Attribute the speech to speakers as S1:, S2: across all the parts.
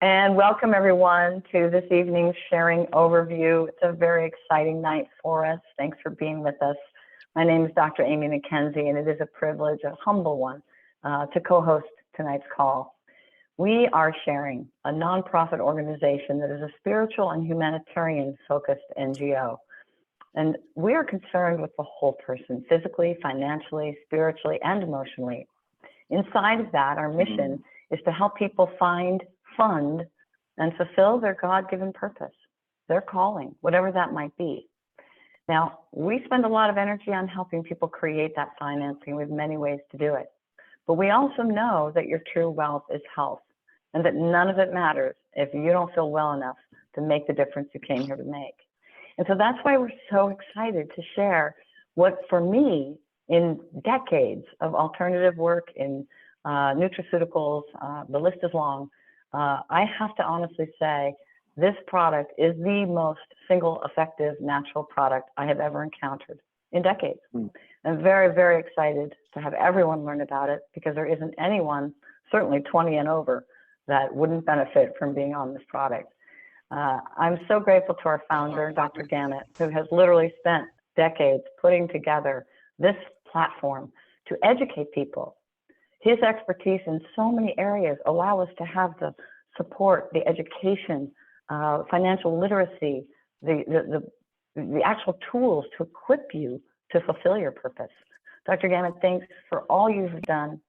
S1: And welcome everyone to this evening's sharing overview. It's a very exciting night for us. Thanks for being with us. My name is Dr. Amy McKenzie, and it is a privilege, a humble one, to co-host tonight's call. We are sharing a nonprofit organization that is a spiritual and humanitarian focused NGO. And we are concerned with the whole person, physically, financially, spiritually, and emotionally. Inside of that, our mission is to help people find, fund, and fulfill their God-given purpose, their calling, whatever that might be. Now, we spend a lot of energy on helping people create that financing with many ways to do it. But we also know that your true wealth is health, and that none of it matters if you don't feel well enough to make the difference you came here to make. And so that's why we're so excited to share what, for me, in decades of alternative work in nutraceuticals, the list is long, I have to honestly say this product is the most single effective natural product I have ever encountered in decades. I'm very, very excited to have everyone learn about it, because there isn't anyone, certainly 20 and over, that wouldn't benefit from being on this product. I'm so grateful to our founder, Dr. Gamet, who has literally spent decades putting together this platform to educate people. His expertise in so many areas allow us to have the support, the education, financial literacy, the actual tools to equip you to fulfill your purpose. Dr. Gamet, thanks for all you've done.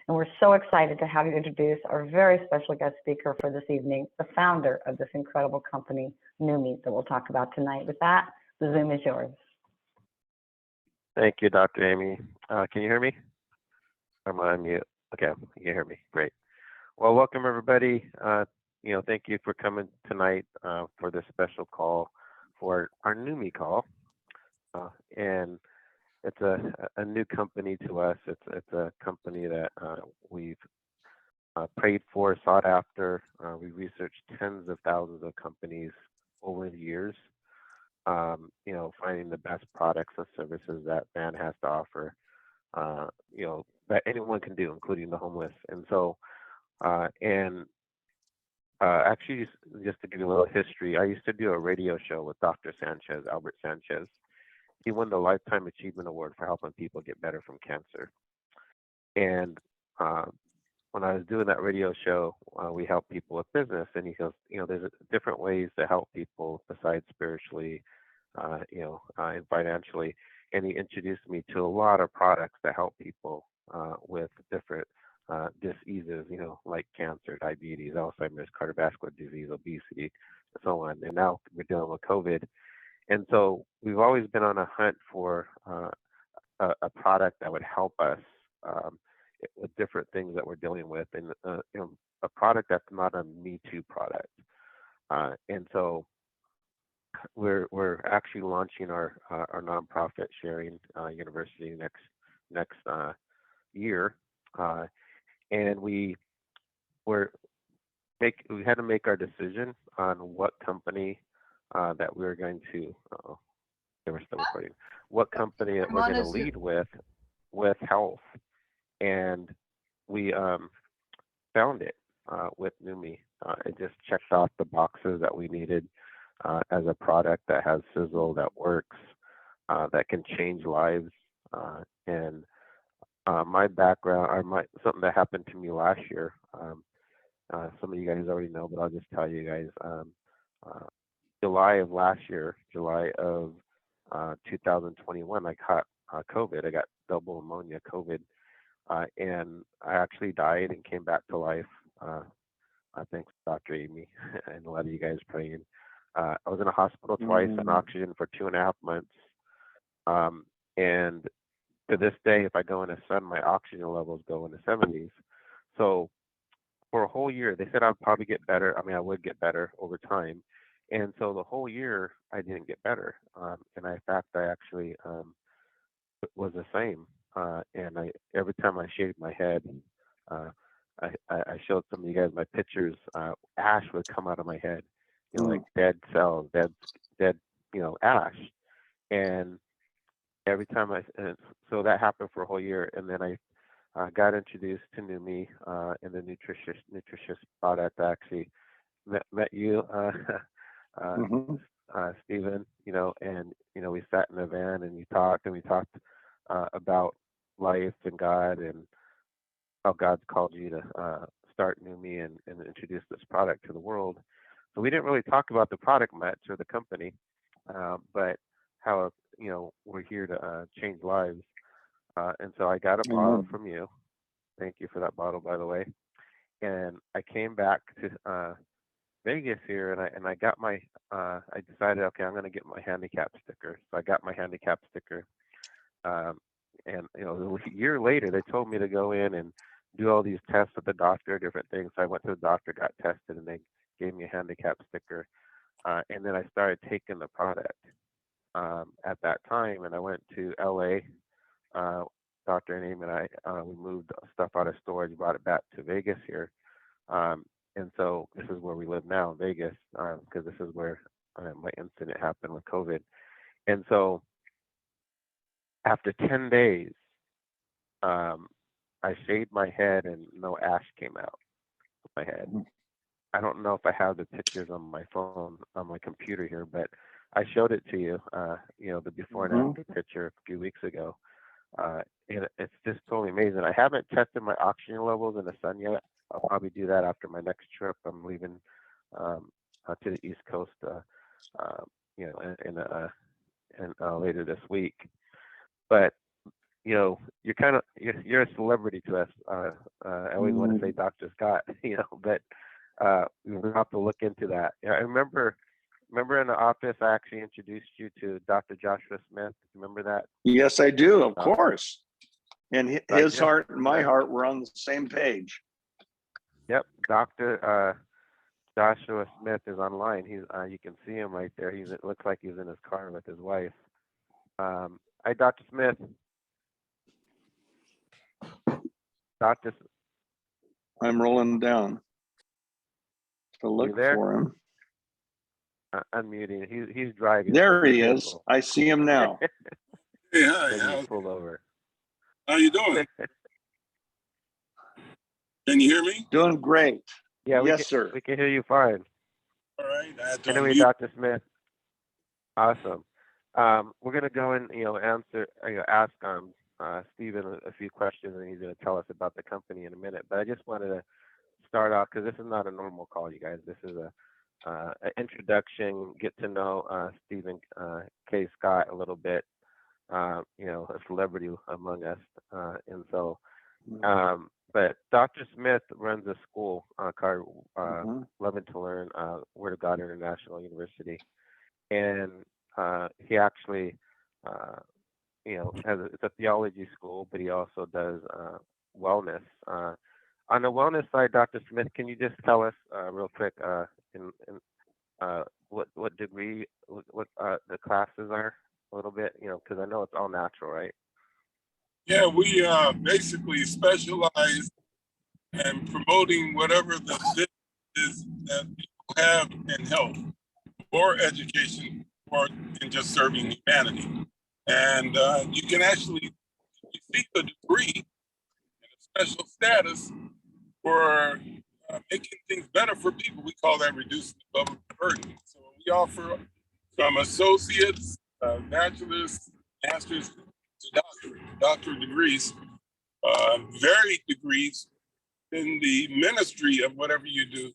S1: And we're so excited to have you introduce our very special guest speaker for this evening, the founder of this incredible company, Numi, that we'll talk about tonight. With that, the Zoom is yours.
S2: Thank you, Dr. Amy. Can you hear me? I'm on mute. Okay, you can hear me. Great. Well, welcome everybody. Thank you for coming tonight for this special call for our Numi call. And it's a new company to us. It's a company that we've prayed for, sought after. We researched tens of thousands of companies over the years. Finding the best products and services that man has to offer, that anyone can do, including the homeless. And so, actually, just to give you a little history, I used to do a radio show with Dr. Sanchez, Albert Sanchez. He won the Lifetime Achievement Award for helping people get better from cancer. And when I was doing that radio show, we help people with business. And he goes, there's different ways to help people besides spiritually, and financially. And he introduced me to a lot of products that help people with different diseases, like cancer, diabetes, Alzheimer's, cardiovascular disease, obesity, and so on. And now we're dealing with COVID. And so we've always been on a hunt for a product that would help us with different things that we're dealing with, and a product that's not a Me Too product. And so we're actually launching our nonprofit sharing university next year, and we had to make our decision on what company that we're going to. We're still recording. What company that we're going to lead with health, and we found it with Numi. It just checked off the boxes that we needed as a product that has sizzle, that works, that can change lives. And my background, or something that happened to me last year. Some of you guys already know, but I'll just tell you guys. July of last year, July of 2021, I caught COVID. I got double pneumonia, COVID, and I actually died and came back to life. Thanks, Dr. Amy, and a lot of you guys praying. I was in a hospital twice on oxygen for 2.5 months. And to this day, if I go in the sun, my oxygen levels go in the 70s. So for a whole year, they said I'd probably get better. I mean, I would get better over time. And so the whole year, I didn't get better. And in fact, I actually was the same. And every time I shaved my head, I showed some of you guys my pictures. Ash would come out of my head, like dead cells, dead, ash. And every time so that happened for a whole year. And then I got introduced to Numi and the nutritious product. Actually met you,
S3: Mm-hmm.
S2: Stephen. And we sat in the van and we talked about life and God and how God's called you to start New Me and introduce this product to the world. So we didn't really talk about the product much or the company, but how we're here to change lives. And so I got a bottle
S3: Amen.
S2: from you. Thank you for that bottle, by the way. And I came back to Vegas here, and I got my. I decided, okay, I'm going to get my handicap sticker. So I got my handicap sticker. Um, and a year later, they told me to go in and do all these tests with the doctor, different things. So I went to the doctor, got tested, and they gave me a handicap sticker. And then I started taking the product at that time, and I went to LA. Dr. and Amy and I, we moved stuff out of storage, brought it back to Vegas here. And so this is where we live now, in Vegas, because this is where my incident happened with COVID. And so after 10 days, I shaved my head and no ash came out of my head. I don't know if I have the pictures on my phone, on my computer here, but I showed it to you, the before and
S3: Mm-hmm.
S2: after picture a few weeks ago. And it's just totally amazing. I haven't tested my oxygen levels in the sun yet. I'll probably do that after my next trip. I'm leaving to the East Coast, later this week. But you're you're a celebrity to us. I always want to say Dr. Scott, but we'll have to look into that. Yeah, I remember in the office, I actually introduced you to Dr. Joshua Smith. Remember that?
S3: Yes, I do, of course. And his heart and my
S2: Yeah.
S3: heart were on the same page.
S2: Yep, Dr. Joshua Smith is online. He's you can see him right there. It looks like he's in his car with his wife. Hi, Dr. Smith. Dr.
S3: I'm rolling down to look for him.
S2: Unmuting. He's driving.
S3: There
S2: So
S3: he is.
S2: careful.
S3: I see him now.
S4: Hey, hi.
S2: Maybe pull over.
S4: How you doing? Can you hear me?
S3: Doing great.
S2: Yeah,
S3: yes, sir.
S2: We can hear you fine.
S4: All right. I had to
S2: Anyway,
S4: unmute.
S2: Dr. Smith. Awesome. We're gonna go and ask Stephen a few questions, and he's gonna tell us about the company in a minute. But I just wanted to start off because this is not a normal call, you guys. This is an introduction, get to know Stephen K. Scott a little bit. A celebrity among us, and so. But Dr. Smith runs a school called Loving to Learn, Word of God International University, and he actually, it's a theology school, but he also does wellness. On the wellness side, Dr. Smith, can you just tell us real quick what degree, what the classes are a little bit, because I know it's all natural, right?
S4: Yeah, we basically specialize in promoting whatever the business is that people have in health or education or in just serving humanity. And you can actually receive a degree and a special status for making things better for people. We call that reducing the government burden. So we offer from associates, bachelor's, master's to doctorate degrees, varied degrees in the ministry of whatever you do.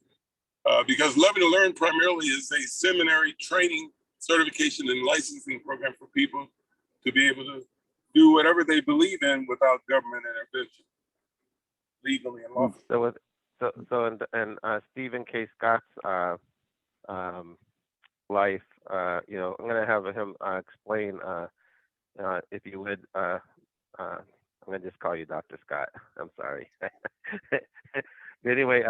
S4: Because Loving to Learn primarily is a seminary training, certification, and licensing program for people to be able to do whatever they believe in without government intervention, legally and lawfully.
S2: So Stephen K. Scott's life, I'm gonna have him explain, if you would. I'm gonna just call you Dr. Scott. I'm sorry. But anyway,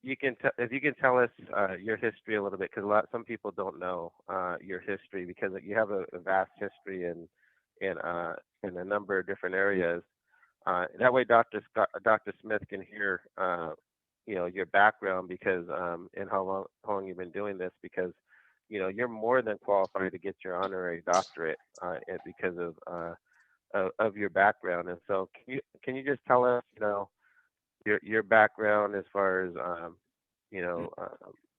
S2: you can if you can tell us your history a little bit, because some people don't know your history, because you have a vast history in a number of different areas. That way, Dr. Smith can hear your background, because and how long you've been doing this, because you're more than qualified to get your honorary doctorate because of your background. And so can you just tell us your background as far as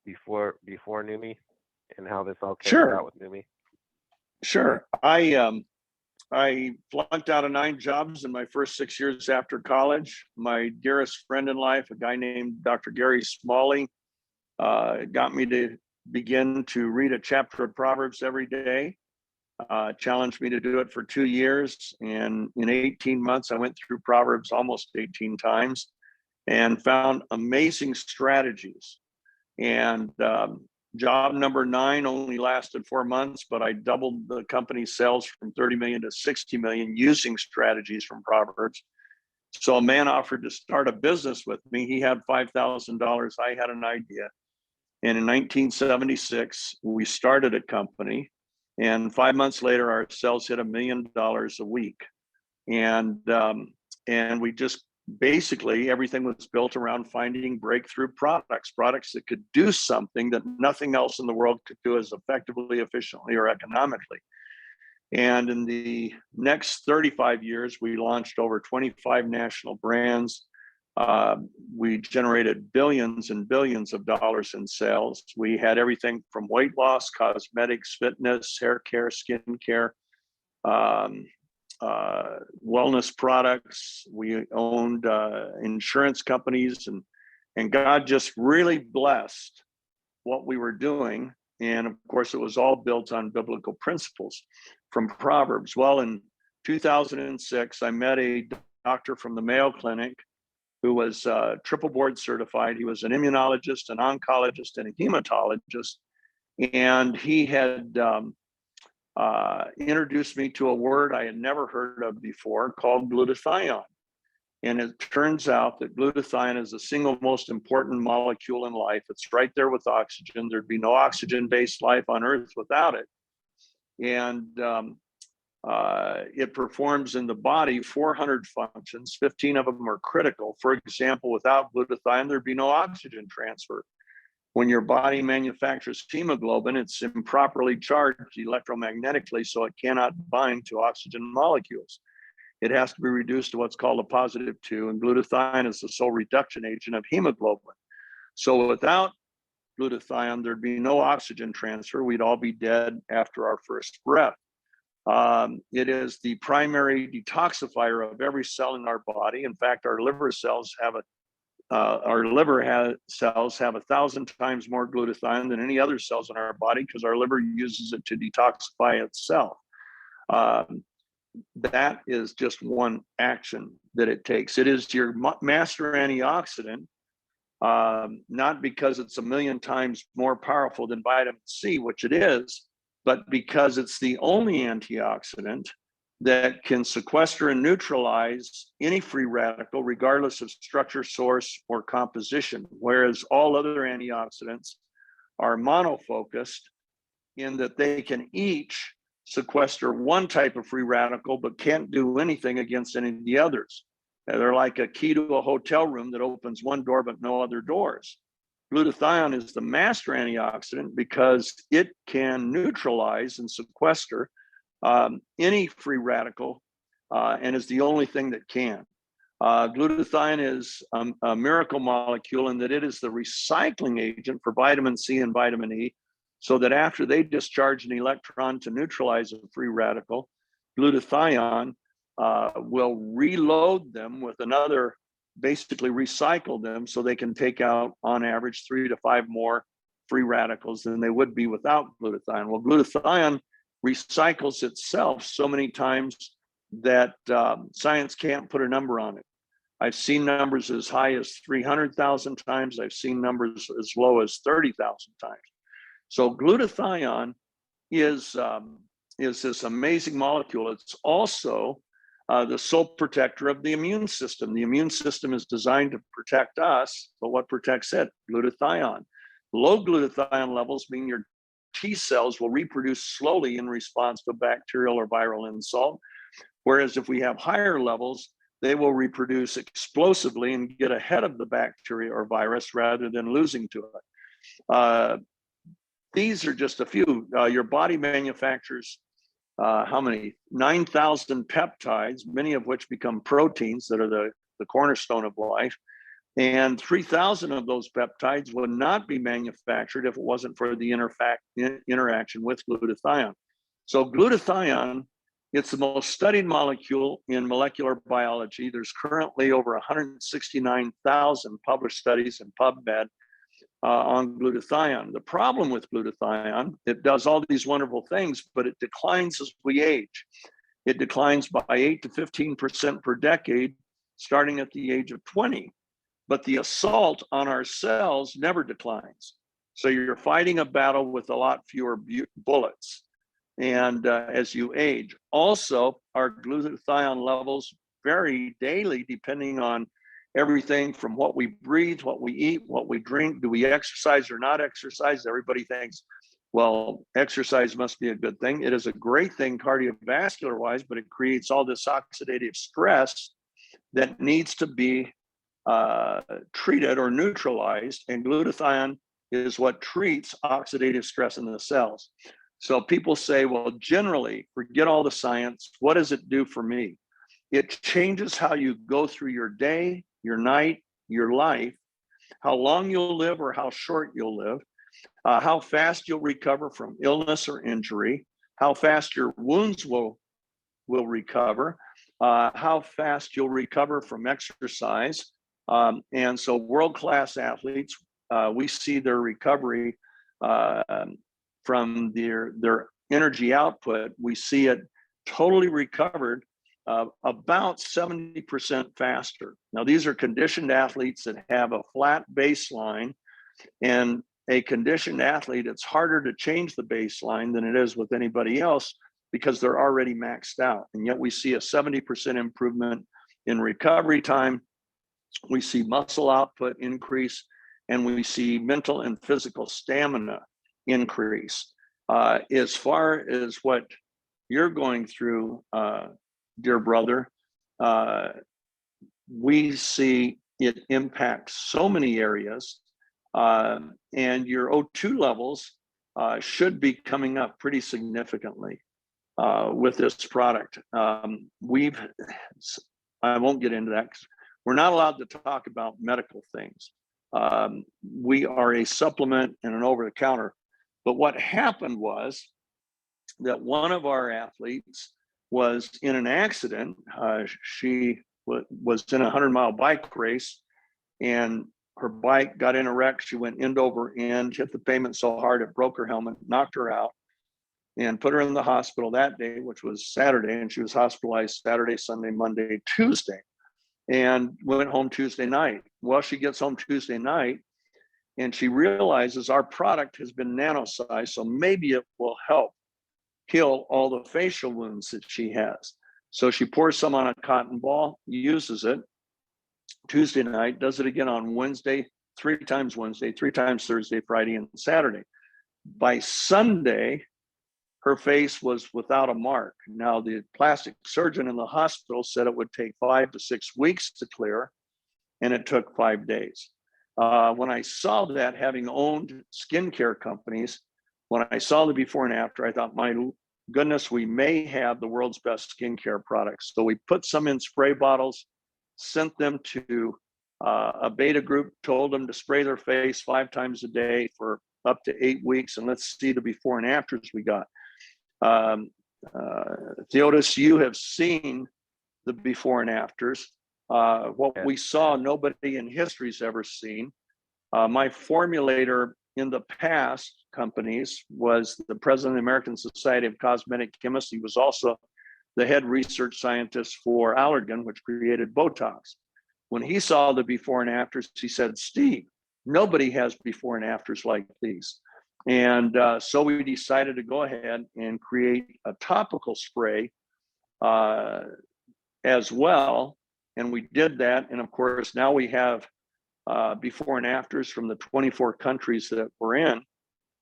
S2: before Numi, and how this all came
S3: Sure.
S2: about with Numi?
S3: Sure. I flunked out of 9 jobs in my first 6 years after college. My dearest friend in life, a guy named Dr. Gary Smalley, got me to begin to read a chapter of Proverbs every day. Challenged me to do it for 2 years. And in 18 months, I went through Proverbs almost 18 times and found amazing strategies. And job number 9 only lasted 4 months, but I doubled the company's sales from 30 million to 60 million using strategies from Proverbs. So a man offered to start a business with me. He had $5,000. I had an idea. And in 1976, we started a company. And 5 months later, our sales hit $1 million a week. And we just basically, everything was built around finding breakthrough products that could do something that nothing else in the world could do as effectively, efficiently, or economically. And in the next 35 years, we launched over 25 national brands. We generated billions and billions of dollars in sales. We had everything from weight loss, cosmetics, fitness, hair care, skin care, wellness products. We owned insurance companies, and God just really blessed what we were doing. And of course, it was all built on biblical principles from Proverbs. Well, in 2006, I met a doctor from the Mayo Clinic who was triple board certified. He was an immunologist, an oncologist, and a hematologist. And he had introduced me to a word I had never heard of before called glutathione. And it turns out that glutathione is the single most important molecule in life. It's right there with oxygen. There'd be no oxygen-based life on Earth without it. And it performs in the body 400 functions. 15 of them are critical. For example, without glutathione, there'd be no oxygen transfer. When your body manufactures hemoglobin, it's improperly charged electromagnetically, so it cannot bind to oxygen molecules. It has to be reduced to what's called a positive 2, and glutathione is the sole reduction agent of hemoglobin. So without glutathione, there'd be no oxygen transfer. We'd all be dead after our first breath. It is the primary detoxifier of every cell in our body. In fact, our liver cells have cells have 1,000 times more glutathione than any other cells in our body because our liver uses it to detoxify itself. That is just one action that it takes. It is your master antioxidant, not because it's 1,000,000 times more powerful than vitamin C, which it is, but because it's the only antioxidant that can sequester and neutralize any free radical, regardless of structure, source, or composition, whereas all other antioxidants are monofocused in that they can each sequester one type of free radical, but can't do anything against any of the others. They're like a key to a hotel room that opens one door, but no other doors. Glutathione is the master antioxidant because it can neutralize and sequester any free radical and is the only thing that can. Glutathione is a miracle molecule in that it is the recycling agent for vitamin C and vitamin E, so that after they discharge an electron to neutralize a free radical, glutathione will reload them with another, basically recycle them so they can take out on average 3 to 5 more free radicals than they would be without glutathione. Well, glutathione recycles itself so many times that science can't put a number on it. I've seen numbers as high as 300,000 times. I've seen numbers as low as 30,000 times. So glutathione is this amazing molecule. It's also the sole protector of the immune system. The immune system is designed to protect us, but what protects it? Glutathione. Low glutathione levels mean your T cells will reproduce slowly in response to bacterial or viral insult, whereas if we have higher levels, they will reproduce explosively and get ahead of the bacteria or virus rather than losing to it. These are just a few. Your body manufactures how many? 9,000 peptides, many of which become proteins that are the cornerstone of life. And 3,000 of those peptides would not be manufactured if it wasn't for the interaction with glutathione. So glutathione, it's the most studied molecule in molecular biology. There's currently over 169,000 published studies in PubMed on glutathione. The problem with glutathione, it does all these wonderful things, but it declines as we age. It declines by 8 to 15% per decade, starting at the age of 20. But the assault on our cells never declines. So you're fighting a battle with a lot fewer bullets. And as you age, also our glutathione levels vary daily depending on everything from what we breathe, what we eat, what we drink. Do we exercise or not exercise? Everybody thinks, well, exercise must be a good thing. It is a great thing cardiovascular wise, but it creates all this oxidative stress that needs to be treated or neutralized, and glutathione is what treats oxidative stress in the cells. So people say, well, generally, forget all the science. What does it do for me? It changes how you go through your day, your night, your life, how long you'll live or how short you'll live, how fast you'll recover from illness or injury, how fast your wounds will recover, how fast you'll recover from exercise. And so world-class athletes, we see their recovery from their energy output. We see it totally recovered about 70% faster. Now, these are conditioned athletes that have a flat baseline, and a conditioned athlete, it's harder to change the baseline than it is with anybody else because they're already maxed out. And yet we see a 70% improvement in recovery time. We see muscle output increase, and we see mental and physical stamina increase. As far as what you're going through, dear brother, we see it impact so many areas, and your O2 levels should be coming up pretty significantly with this product. I won't get into that because we're not allowed to talk about medical things. We are a supplement and an over-the-counter. But what happened was that one of our athletes was in an accident. She was in a 100-mile bike race, and her bike got in a wreck. She went end over end, hit the pavement so hard it broke her helmet, knocked her out, and put her in the hospital that day, which was Saturday. And she was hospitalized Saturday, Sunday, Monday, Tuesday, and went home Tuesday night. Well, she gets home Tuesday night, and she realizes our product has been nano-sized, so maybe it will help heal all the facial wounds that she has. So she pours some on a cotton ball, uses it Tuesday night, does it again on Wednesday, 3 times Wednesday, 3 times Thursday, Friday, and Saturday. By Sunday, her face was without a mark. Now, the plastic surgeon in the hospital said it would take 5 to 6 weeks to clear, and it took 5 days. When I saw that, having owned skincare companies, when I saw the before and after, I thought, my goodness, we may have the world's best skincare products. So we put some in spray bottles, sent them to a beta group, told them to spray their face 5 times a day for up to 8 weeks, and let's see the before and afters we got. Theodis, you have seen the before and afters. What we saw, nobody in history's ever seen. My formulator in the past companies was the president of the American Society of Cosmetic Chemists. He was also the head research scientist for Allergan, which created Botox. When he saw the before and afters, he said, Steve, nobody has before and afters like these. And so we decided to go ahead and create a topical spray as well. And we did that. And of course, now we have before and afters from the 24 countries that we're in,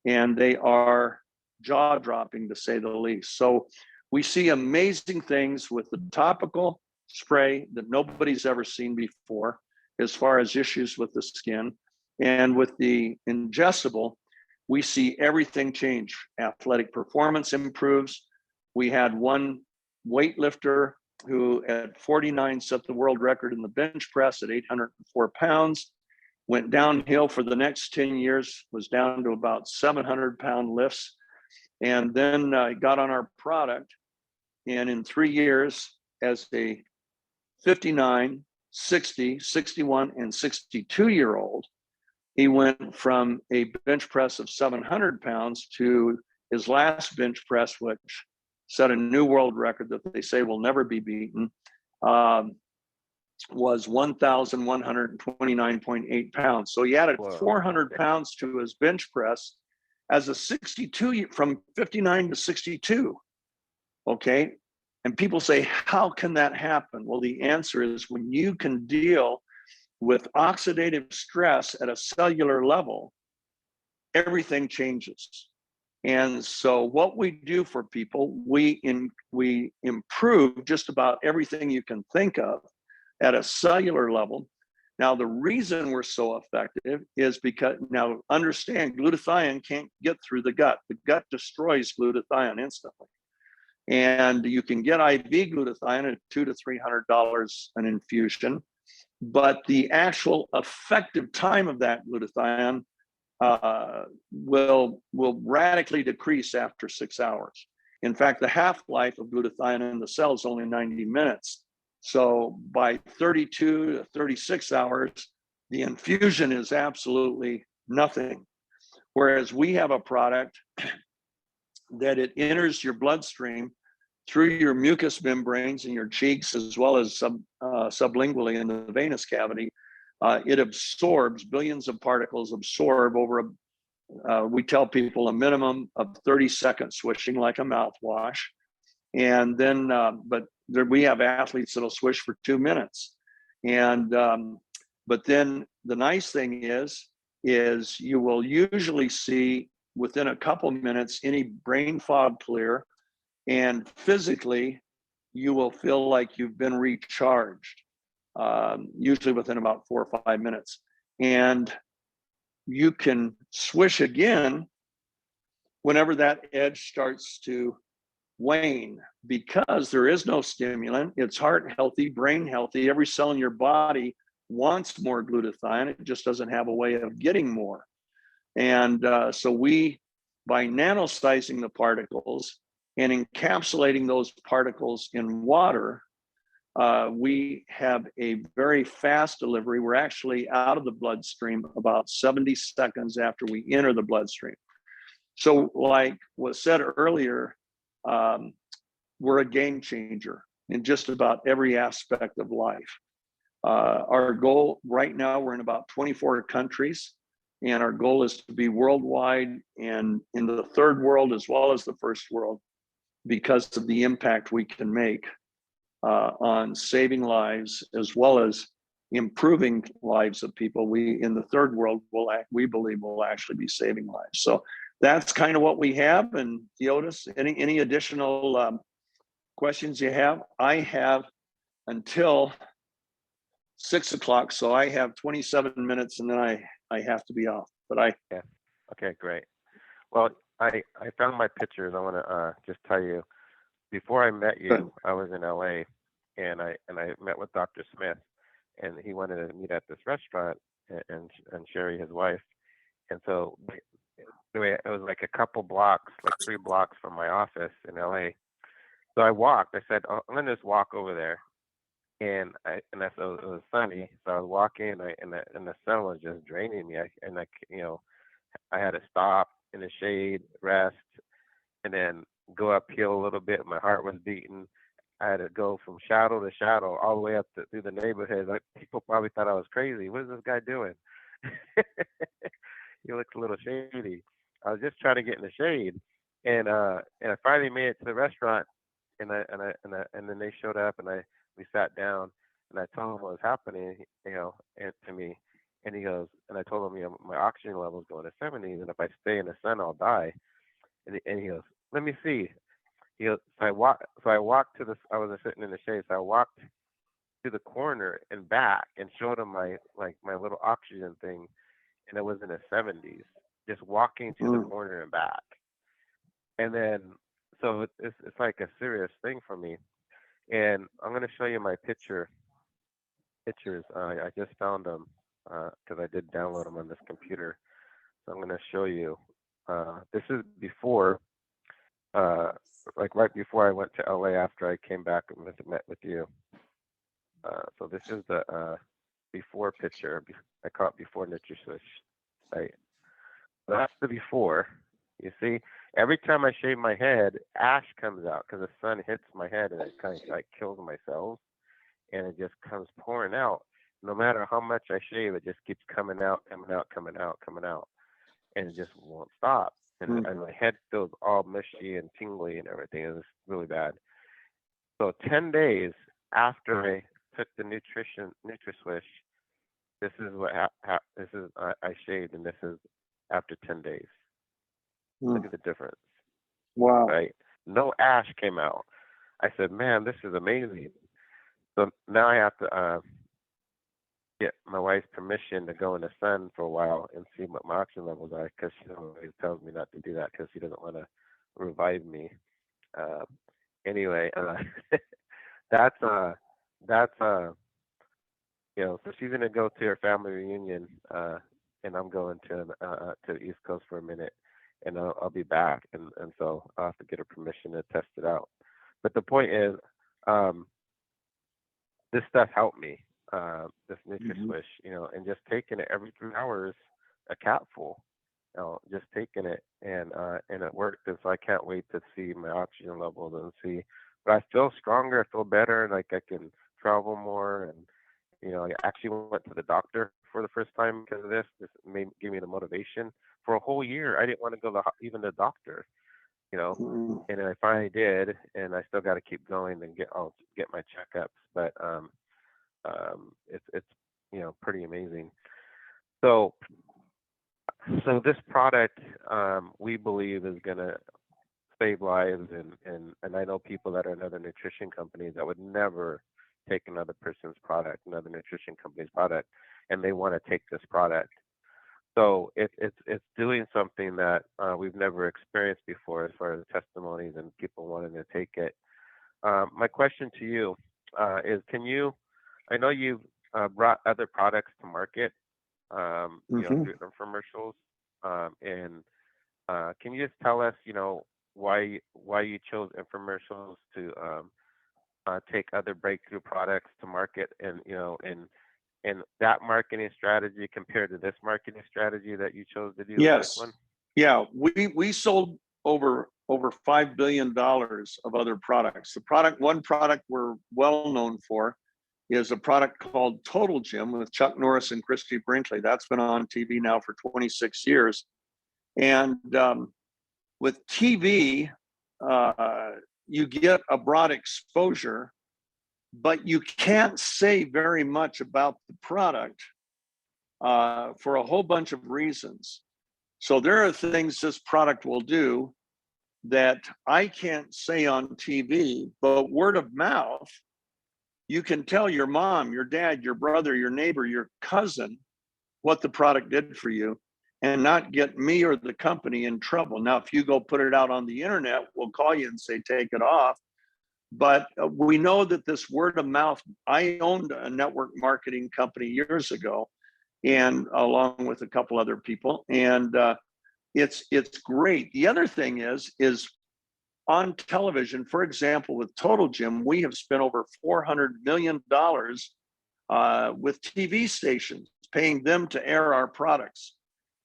S3: and they are jaw-dropping to say the least. So we see amazing things with the topical spray that nobody's ever seen before as far as issues with the skin. And with the ingestible, we see everything change. Athletic performance improves. We had one weightlifter who at 49 set the world record in the bench press at 804 pounds, went downhill for the next 10 years, was down to about 700-pound lifts, and then got on our product. And in 3 years, as a 59, 60, 61, and 62-year-old, he went from a bench press of 700 pounds to his last bench press, which set a new world record that they say will never be beaten, was 1,129.8 pounds. So he added 400 pounds to his bench press as a 62, from 59 to 62. Okay. And people say, how can that happen? Well, the answer is when you can deal with oxidative stress at a cellular level, everything changes. And so what we do for people, we improve just about everything you can think of at a cellular level. Now, the reason we're so effective is because, now understand, glutathione can't get through the gut. The gut destroys glutathione instantly. And you can get IV glutathione at $200 to $300 an infusion, but the actual effective time of that glutathione will radically decrease after 6 hours. In fact, the half-life of glutathione in the cell is only 90 minutes. So by 32 to 36 hours, the infusion is absolutely nothing. Whereas we have a product that it enters your bloodstream through your mucous membranes in your cheeks, as well as sublingually in the venous cavity. It absorbs, billions of particles absorb over we tell people a minimum of 30 seconds swishing, like a mouthwash. And then, we have athletes that'll swish for 2 minutes. And, but then the nice thing is you will usually see within a couple minutes any brain fog clear, and physically you will feel like you've been recharged, usually within about 4 or 5 minutes. And you can swish again whenever that edge starts to wane, because there is no stimulant. It's heart healthy, brain healthy. Every cell in your body wants more glutathione. It just doesn't have a way of getting more. And so we, by nanosizing the particles and encapsulating those particles in water, we have a very fast delivery. We're actually out of the bloodstream about 70 seconds after we enter the bloodstream. So like was said earlier, we're a game changer in just about every aspect of life. Our goal right now, we're in about 24 countries, and our goal is to be worldwide and in the third world as well as the first world, because of the impact we can make on saving lives as well as improving lives of people. We in the third world we believe will actually be saving lives. So that's kind of what we have. And Theodis, any additional questions you have? I have until 6 o'clock, so I have 27 minutes, and then I have to be off. But
S2: yeah. Okay, great. Well, I found my pictures. I want to just tell you, before I met you, I was in LA, and I met with Dr. Smith, and he wanted to meet at this restaurant, and Sherry, his wife. And so it was like a couple blocks, like 3 blocks from my office in LA. So I walked. I said, oh, I'm gonna just walk over there, and so it was sunny. So I was walking, and the sun was just draining me. I had to stop in the shade, rest, and then go uphill a little bit. My heart was beating. I had to go from shadow to shadow all the way up through the neighborhood. Like, people probably thought I was crazy. What is this guy doing? He looks a little shady. I was just trying to get in the shade, and I finally made it to the restaurant, and then they showed up, and we sat down, and I told him what was happening, and to me, and he goes, and I told him, my oxygen level is going to 70s, and if I stay in the sun, I'll die. And he goes, let me see. He goes, so I walked to I was sitting in the shade, so I walked to the corner and back and showed him my little oxygen thing, and it was in the 70s, just walking to the corner and back. And then, so it's like a serious thing for me. And I'm going to show you my pictures. I just found them because I did download them on this computer. So I'm going to show you. This is before, like right before I went to LA after I came back and met with you. So this is the before picture. I caught before NutriSwish, right? That's the before. You see, every time I shave my head, ash comes out because the sun hits my head and it kind of like kills my cells, and it just comes pouring out. No matter how much I shave, it just keeps coming out, coming out, coming out, coming out, and it just won't stop. And my head feels all mushy and tingly and everything. It's really bad. So 10 days after I took the NutriSwish, this is what this is. I shaved, and this is after 10 days. Look at the difference.
S3: Wow.
S2: Right? No ash came out. I said, man, this is amazing. So now I have to get my wife's permission to go in the sun for a while and see what my oxygen levels are, because she always tells me not to do that because she doesn't want to revive me. Anyway, that's so she's gonna go to her family reunion, and I'm going to the East Coast for a minute, and I'll be back, and so I'll have to get her permission to test it out. But the point is, this stuff helped me, this NutriSwish, and just taking it every 3 hours, a capful, just taking it, and it worked, and so I can't wait to see my oxygen levels and see. But I feel stronger, I feel better, like I can travel more, and I actually went to the doctor for the first time because of this. This gave me the motivation. For a whole year, I didn't want to go even the doctor, and then I finally did, and I still got to keep going and get my checkups. But it's pretty amazing. So this product, we believe, is gonna save lives, and I know people that are in other nutrition companies that would never take another person's product, another nutrition company's product, and they want to take this product. So it's doing something that we've never experienced before, as far as testimonies and people wanting to take it. My question to you is, I know you've brought other products to market, through infomercials, and can you just tell us, why you chose infomercials to take other breakthrough products to market, and and that marketing strategy compared to this marketing strategy that you chose to do?
S3: Yes.
S2: One?
S3: Yeah, we sold over $5 billion of other products. One product we're well known for is a product called Total Gym with Chuck Norris and Christy Brinkley. That's been on TV now for 26 years. And with TV, you get a broad exposure, but you can't say very much about the product for a whole bunch of reasons. So there are things this product will do that I can't say on TV, but word of mouth, you can tell your mom, your dad, your brother, your neighbor, your cousin what the product did for you, and not get me or the company in trouble. Now, if you go put it out on the internet, we'll call you and say, take it off. But we know that this word of mouth, I owned a network marketing company years ago, and along with a couple other people, and it's great. The other thing is on television, for example, with Total Gym, we have spent over $400 million with TV stations, paying them to air our products,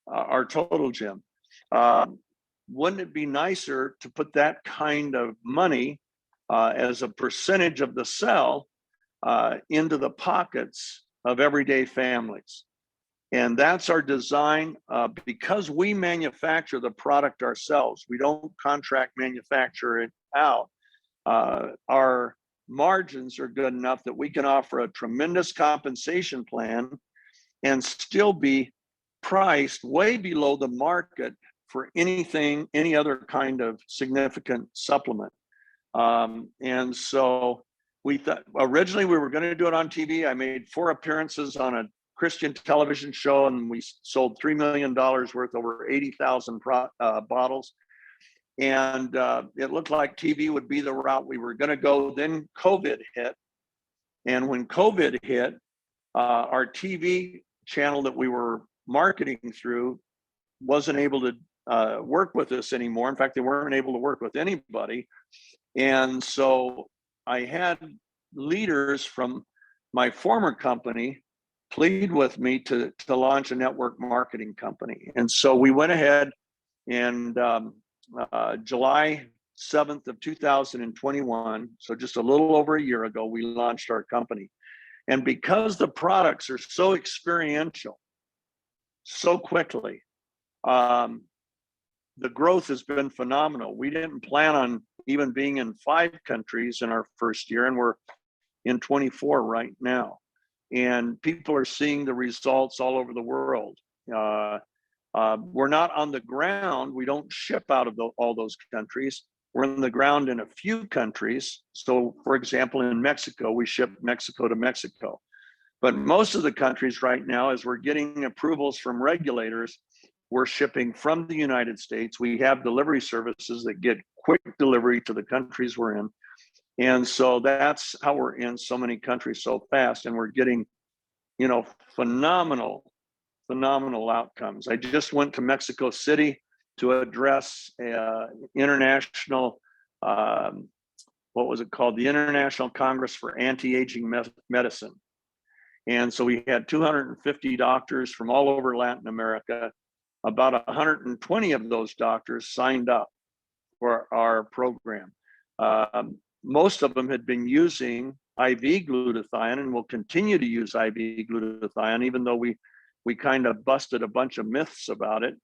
S3: our Total Gym. Wouldn't it be nicer to put that kind of money as a percentage of the sell into the pockets of everyday families? And that's our design. Because we manufacture the product ourselves, we don't contract manufacture it out. Our margins are good enough that we can offer a tremendous compensation plan and still be priced way below the market for any other kind of significant supplement. And so we thought originally we were going to do it on TV. I made 4 appearances on a Christian television show, and we sold $3 million worth, over 80,000 bottles. And it looked like TV would be the route we were going to go. Then COVID hit. And when COVID hit, our TV channel that we were marketing through wasn't able to work with us anymore. In fact, they weren't able to work with anybody. And so I had leaders from my former company plead with me to launch a network marketing company. And so we went ahead, and July 7th of 2021, so just a little over a year ago, we launched our company. And because the products are so experiential, so quickly, the growth has been phenomenal. We didn't plan on even being in 5 countries in our first year, and we're in 24 right now. And people are seeing the results all over the world. We're not on the ground. We don't ship out of all those countries. We're on the ground in a few countries. So, for example, in Mexico, we ship Mexico to Mexico. But most of the countries right now, as we're getting approvals from regulators, we're shipping from the United States. We have delivery services that get quick delivery to the countries we're in. And so that's how we're in so many countries so fast. And we're getting, phenomenal outcomes. I just went to Mexico City to address international, what was it called? The International Congress for Anti-Aging Medicine. And so we had 250 doctors from all over Latin America. About 120 of those doctors signed up for our program. Most of them had been using IV glutathione and will continue to use IV glutathione, even though we kind of busted a bunch of myths about it.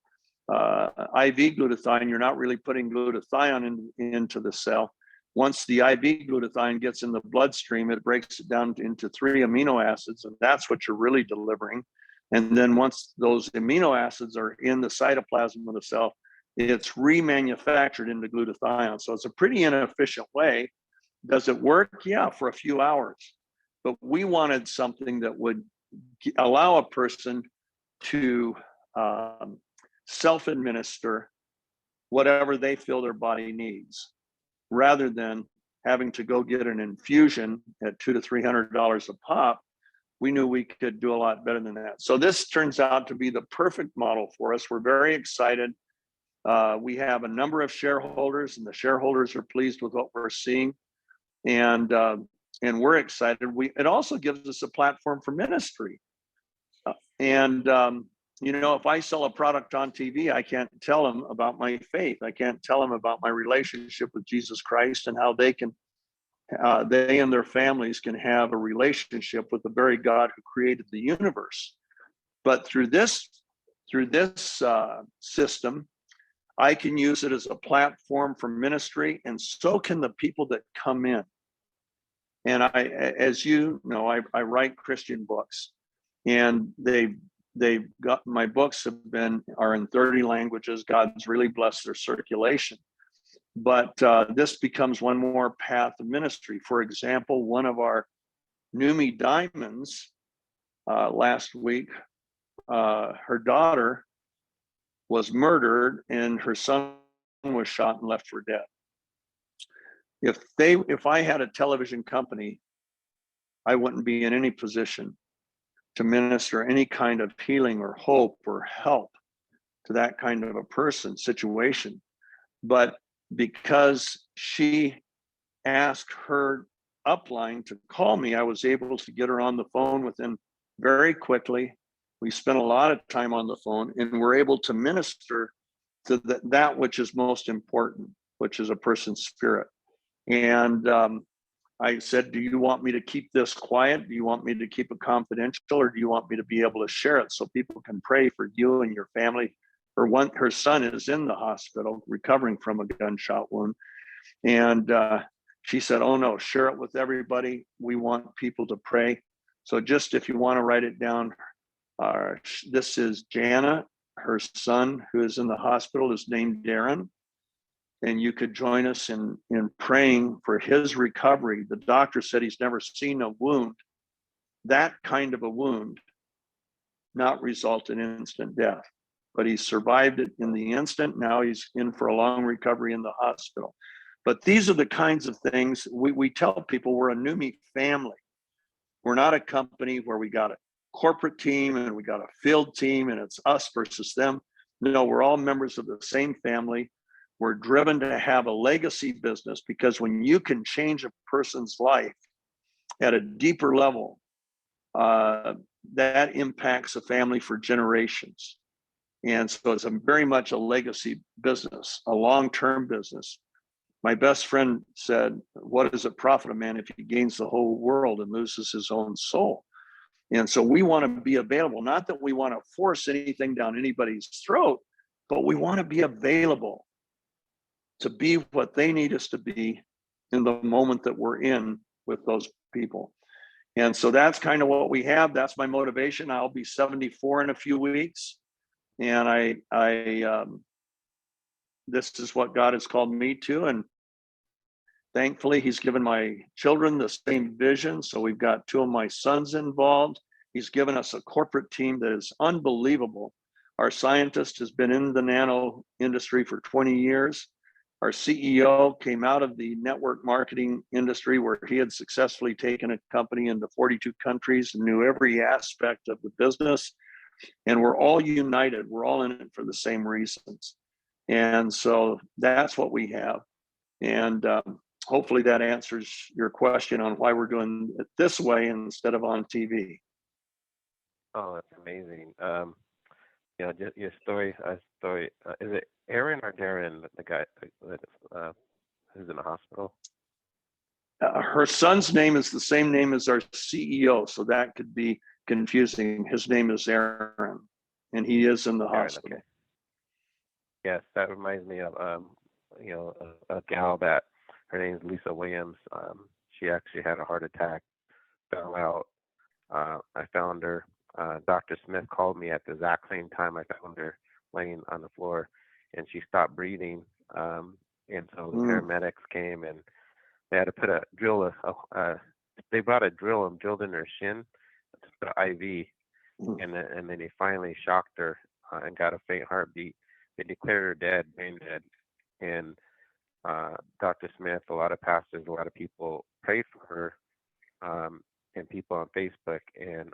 S3: IV glutathione, you're not really putting glutathione into the cell. Once the IV glutathione gets in the bloodstream, it breaks it down into 3 amino acids, and that's what you're really delivering. And then once those amino acids are in the cytoplasm of the cell, it's remanufactured into glutathione. So it's a pretty inefficient way. Does it work? Yeah, for a few hours. But we wanted something that would allow a person to self-administer whatever they feel their body needs, rather than having to go get an infusion at $200 to $300 a pop. We knew we could do a lot better than that. So this turns out to be the perfect model for us. We're very excited. We have a number of shareholders, and the shareholders are pleased with what we're seeing. And we're excited. It also gives us a platform for ministry. If I sell a product on TV, I can't tell them about my faith. I can't tell them about my relationship with Jesus Christ and how they and their families can have a relationship with the very God who created the universe. But through this system, I can use it as a platform for ministry, and so can the people that come in. And as you know, I write Christian books, and they've got, my books are in 30 languages. God's really blessed their circulation. But this becomes one more path of ministry. For example, one of our Numi diamonds last week, her daughter was murdered and her son was shot and left for dead. If I had a television company, I wouldn't be in any position to minister any kind of healing or hope or help to that kind of a situation. But because she asked her upline to call me, I was able to get her on the phone with them very quickly. We spent a lot of time on the phone, and we're able to minister to that which is most important, which is a person's spirit. And I said, do you want me to keep this quiet? Do you want me to keep it confidential, or do you want me to be able to share it so people can pray for you and your family? Her son is in the hospital recovering from a gunshot wound. And she said, oh no, share it with everybody. We want people to pray. So just if you want to write it down, this is Jana. Her son, who is in the hospital, is named Darren. And you could join us in praying for his recovery. The doctor said he's never seen a wound, that kind of a wound, not result in instant death. but he survived it in the instant. Now he's in for a long recovery in the hospital. But these are the kinds of things we tell people. We're a NUMMI family. We're not a company where we got a corporate team and we got a field team and it's us versus them. No, we're all members of the same family. We're driven to have a legacy business, because when you can change a person's life at a deeper level, that impacts a family for generations. And so it's very much a legacy business, a long-term business. My best friend said, what does it profit a man if he gains the whole world and loses his own soul? And so we want to be available, not that we want to force anything down anybody's throat, but we want to be available to be what they need us to be in the moment that we're in with those people. And so that's kind of what we have. That's my motivation. I'll be 74 in a few weeks. And this is what God has called me to. And thankfully, he's given my children the same vision. So we've got 2 of my sons involved. He's given us a corporate team that is unbelievable. Our scientist has been in the nano industry for 20 years. Our CEO came out of the network marketing industry, where he had successfully taken a company into 42 countries and knew every aspect of the business. And we're all united. We're all in it for the same reasons. And so that's what we have. And hopefully that answers your question on why we're doing it this way instead of on TV.
S2: Oh, that's amazing. Just your story. Is it Aaron or Darren, the guy that who's in the hospital?
S3: Her son's name is the same name as our CEO, so that could be confusing. His name is Aaron, and he is in the hospital.
S2: Okay. Yes, that reminds me of a gal that her name is Lisa Williams. She actually had a heart attack, fell out. I found her. Dr. Smith called me at the exact same time I found her laying on the floor, and she stopped breathing. And so the paramedics came, and they had to put they brought a drill and drilled in her shin to put an IV, and then they finally shocked her and got a faint heartbeat. They declared her dead, brain dead. And Dr. Smith, a lot of pastors, a lot of people prayed for her, and people on Facebook, and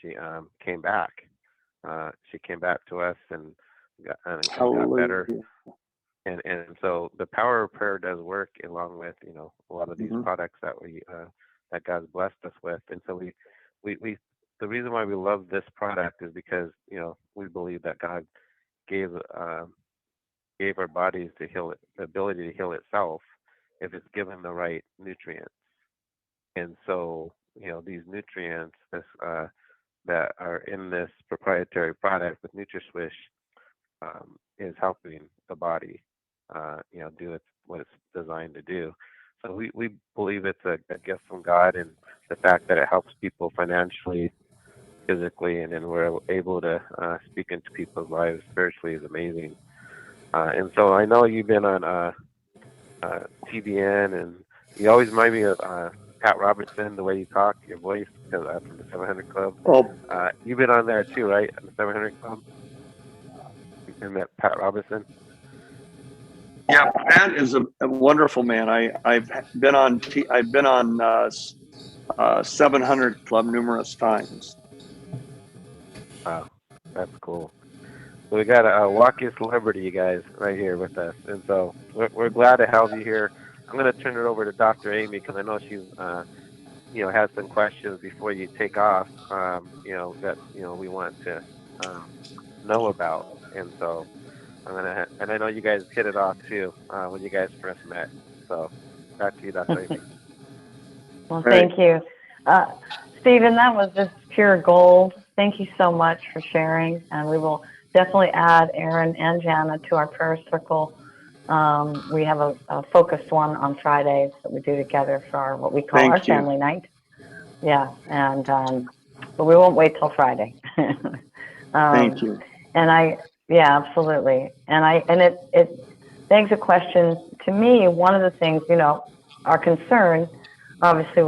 S2: she came back. She came back to us and got better. And so the power of prayer does work, along with a lot of these products that that God's blessed us with. And so we the reason why we love this product is because we believe that God gave our bodies the ability to heal itself if it's given the right nutrients. And so these nutrients that are in this proprietary product with NutraSwish is helping the body do what it's designed to do. So we believe it's a gift from God, and the fact that it helps people financially, physically, and then we're able to speak into people's lives spiritually is amazing. And so I know you've been on TBN, and you always remind me of Pat Robertson, the way you talk, your voice, because from the 700 Club.
S3: Oh,
S2: You've been on there too, right? On the 700 Club? You met Pat Robertson?
S3: yeah, Pat is a wonderful man. I've been on 700 Club numerous times.
S2: Wow, that's cool. So we got a walking celebrity, you guys, right here with us, and so we're glad to have you here. I'm going to turn it over to Dr. Amy, because I know she's has some questions before you take off. That we want to know about, and so and I know you guys hit it off too when you guys first met. So back to you, Dr. Amy.
S1: Well, thank you. Stephen, that was just pure gold. Thank you so much for sharing. And we will definitely add Aaron and Jana to our prayer circle. We have a focused one on Fridays that we do together for what we call our family night. Yeah, and but we won't wait till Friday.
S3: Thank you.
S1: And yeah, absolutely. And it begs a question to me. One of the things, our concern, obviously,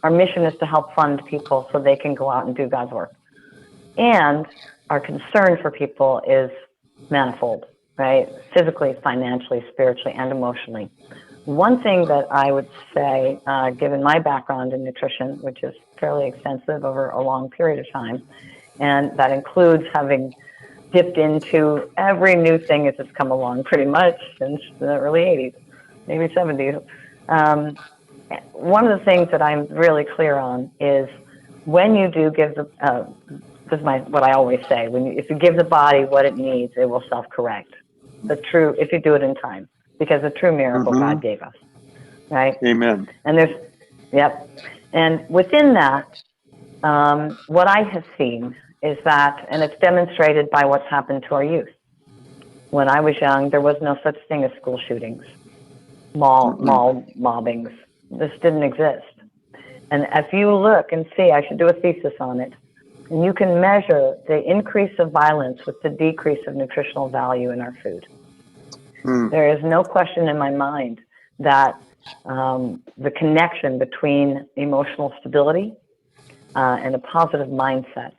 S1: our mission is to help fund people so they can go out and do God's work. And our concern for people is manifold, right? Physically, financially, spiritually, and emotionally. One thing that I would say, given my background in nutrition, which is fairly extensive over a long period of time, and that includes having dipped into every new thing as it's come along pretty much since the early 80s, maybe 70s. One of the things that I'm really clear on is when you do give the, this is what I always say, if you give the body what it needs, it will self-correct. If you do it in time, because the true miracle God gave us, right?
S3: Amen.
S1: And yep. And within that, what I have seen is that, and it's demonstrated by what's happened to our youth. When I was young, there was no such thing as school shootings, mall mobbings. This didn't exist. And if you look and see, I should do a thesis on it, and you can measure the increase of violence with the decrease of nutritional value in our food. There is no question in my mind that the connection between emotional stability and a positive mindset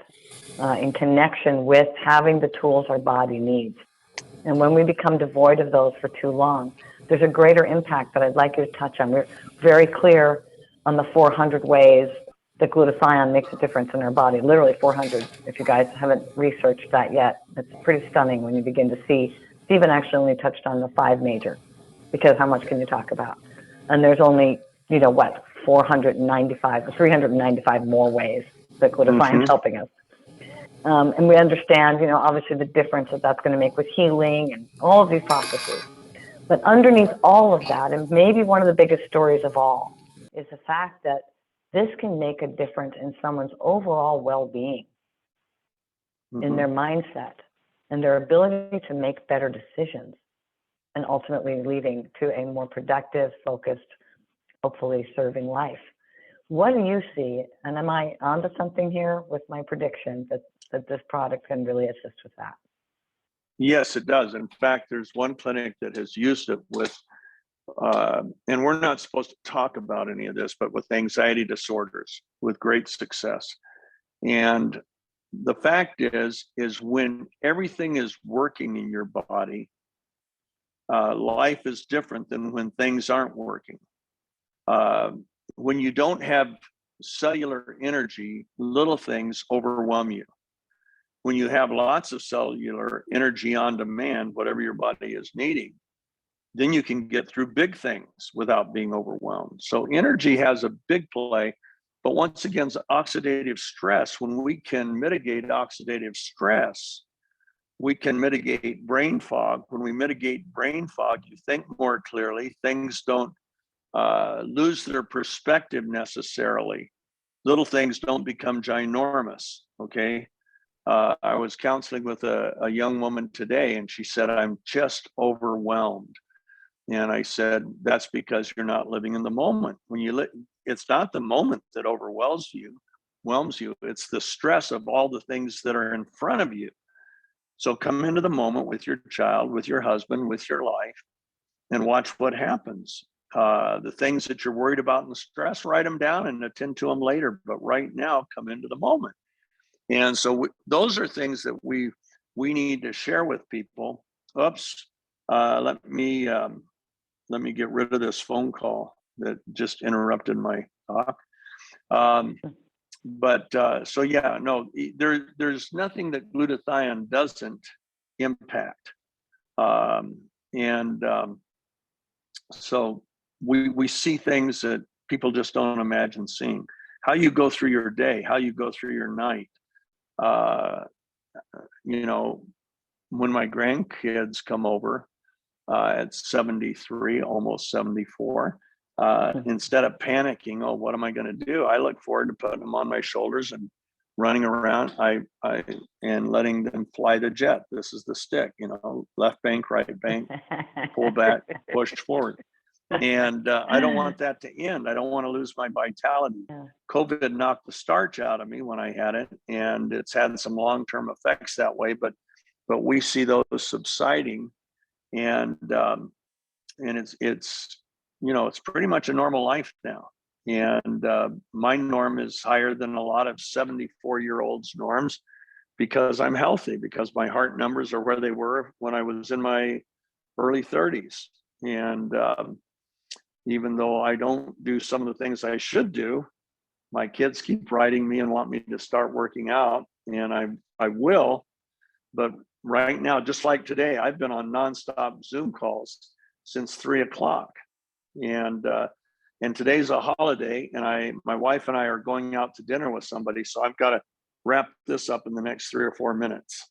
S1: in connection with having the tools our body needs. And when we become devoid of those for too long, there's a greater impact that I'd like you to touch on. We're very clear on the 400 ways that glutathione makes a difference in our body, literally 400. If you guys haven't researched that yet, it's pretty stunning when you begin to see. Stephen actually only touched on the 5 major, because how much can you talk about? And there's only, 495 or 395 more ways that glutathione is helping us. And we understand, obviously the difference that that's going to make with healing and all of these processes. But underneath all of that, and maybe one of the biggest stories of all, is the fact that this can make a difference in someone's overall well-being, in their mindset, and their ability to make better decisions, and ultimately leading to a more productive, focused, hopefully serving life. What do you see, and am I onto something here with my prediction that this product can really assist with that?
S3: Yes, it does. In fact, there's one clinic that has used it with, and we're not supposed to talk about any of this, but with anxiety disorders with great success. And the fact is when everything is working in your body, life is different than when things aren't working. When you don't have cellular energy, little things overwhelm you. When you have lots of cellular energy on demand, whatever your body is needing, then you can get through big things without being overwhelmed. So energy has a big play, but once again, oxidative stress, when we can mitigate oxidative stress, we can mitigate brain fog. When we mitigate brain fog, you think more clearly, things don't lose their perspective necessarily. Little things don't become ginormous, okay? I was counseling with a young woman today, and she said, I'm just overwhelmed. And I said, that's because you're not living in the moment. It's not the moment that overwhelms you. It's the stress of all the things that are in front of you. So come into the moment with your child, with your husband, with your life, and watch what happens. The things that you're worried about and the stress, write them down and attend to them later. But right now, come into the moment. And so those are things that we need to share with people. Oops, let me get rid of this phone call that just interrupted my talk. So yeah, no, there's nothing that glutathione doesn't impact. So we see things that people just don't imagine seeing. How you go through your day, how you go through your night. When my grandkids come over at 73, almost 74, instead of panicking, oh, what am I going to do? I look forward to putting them on my shoulders and running around. And letting them fly the jet. This is the stick, left bank, right bank, pull back, push forward. And I don't want that to end. I don't want to lose my vitality. Yeah. COVID knocked the starch out of me when I had it, and it's had some long-term effects that way. But we see those subsiding, and it's pretty much a normal life now. And my norm is higher than a lot of 74-year-olds' norms. because I'm healthy, because my heart numbers are where they were when I was in my early 30s. And even though I don't do some of the things I should do, my kids keep writing me and want me to start working out, and I will. But right now, just like today, I've been on nonstop Zoom calls since 3 o'clock. And today's a holiday, and my wife and I are going out to dinner with somebody, so I've got to wrap this up in the next 3 or 4 minutes.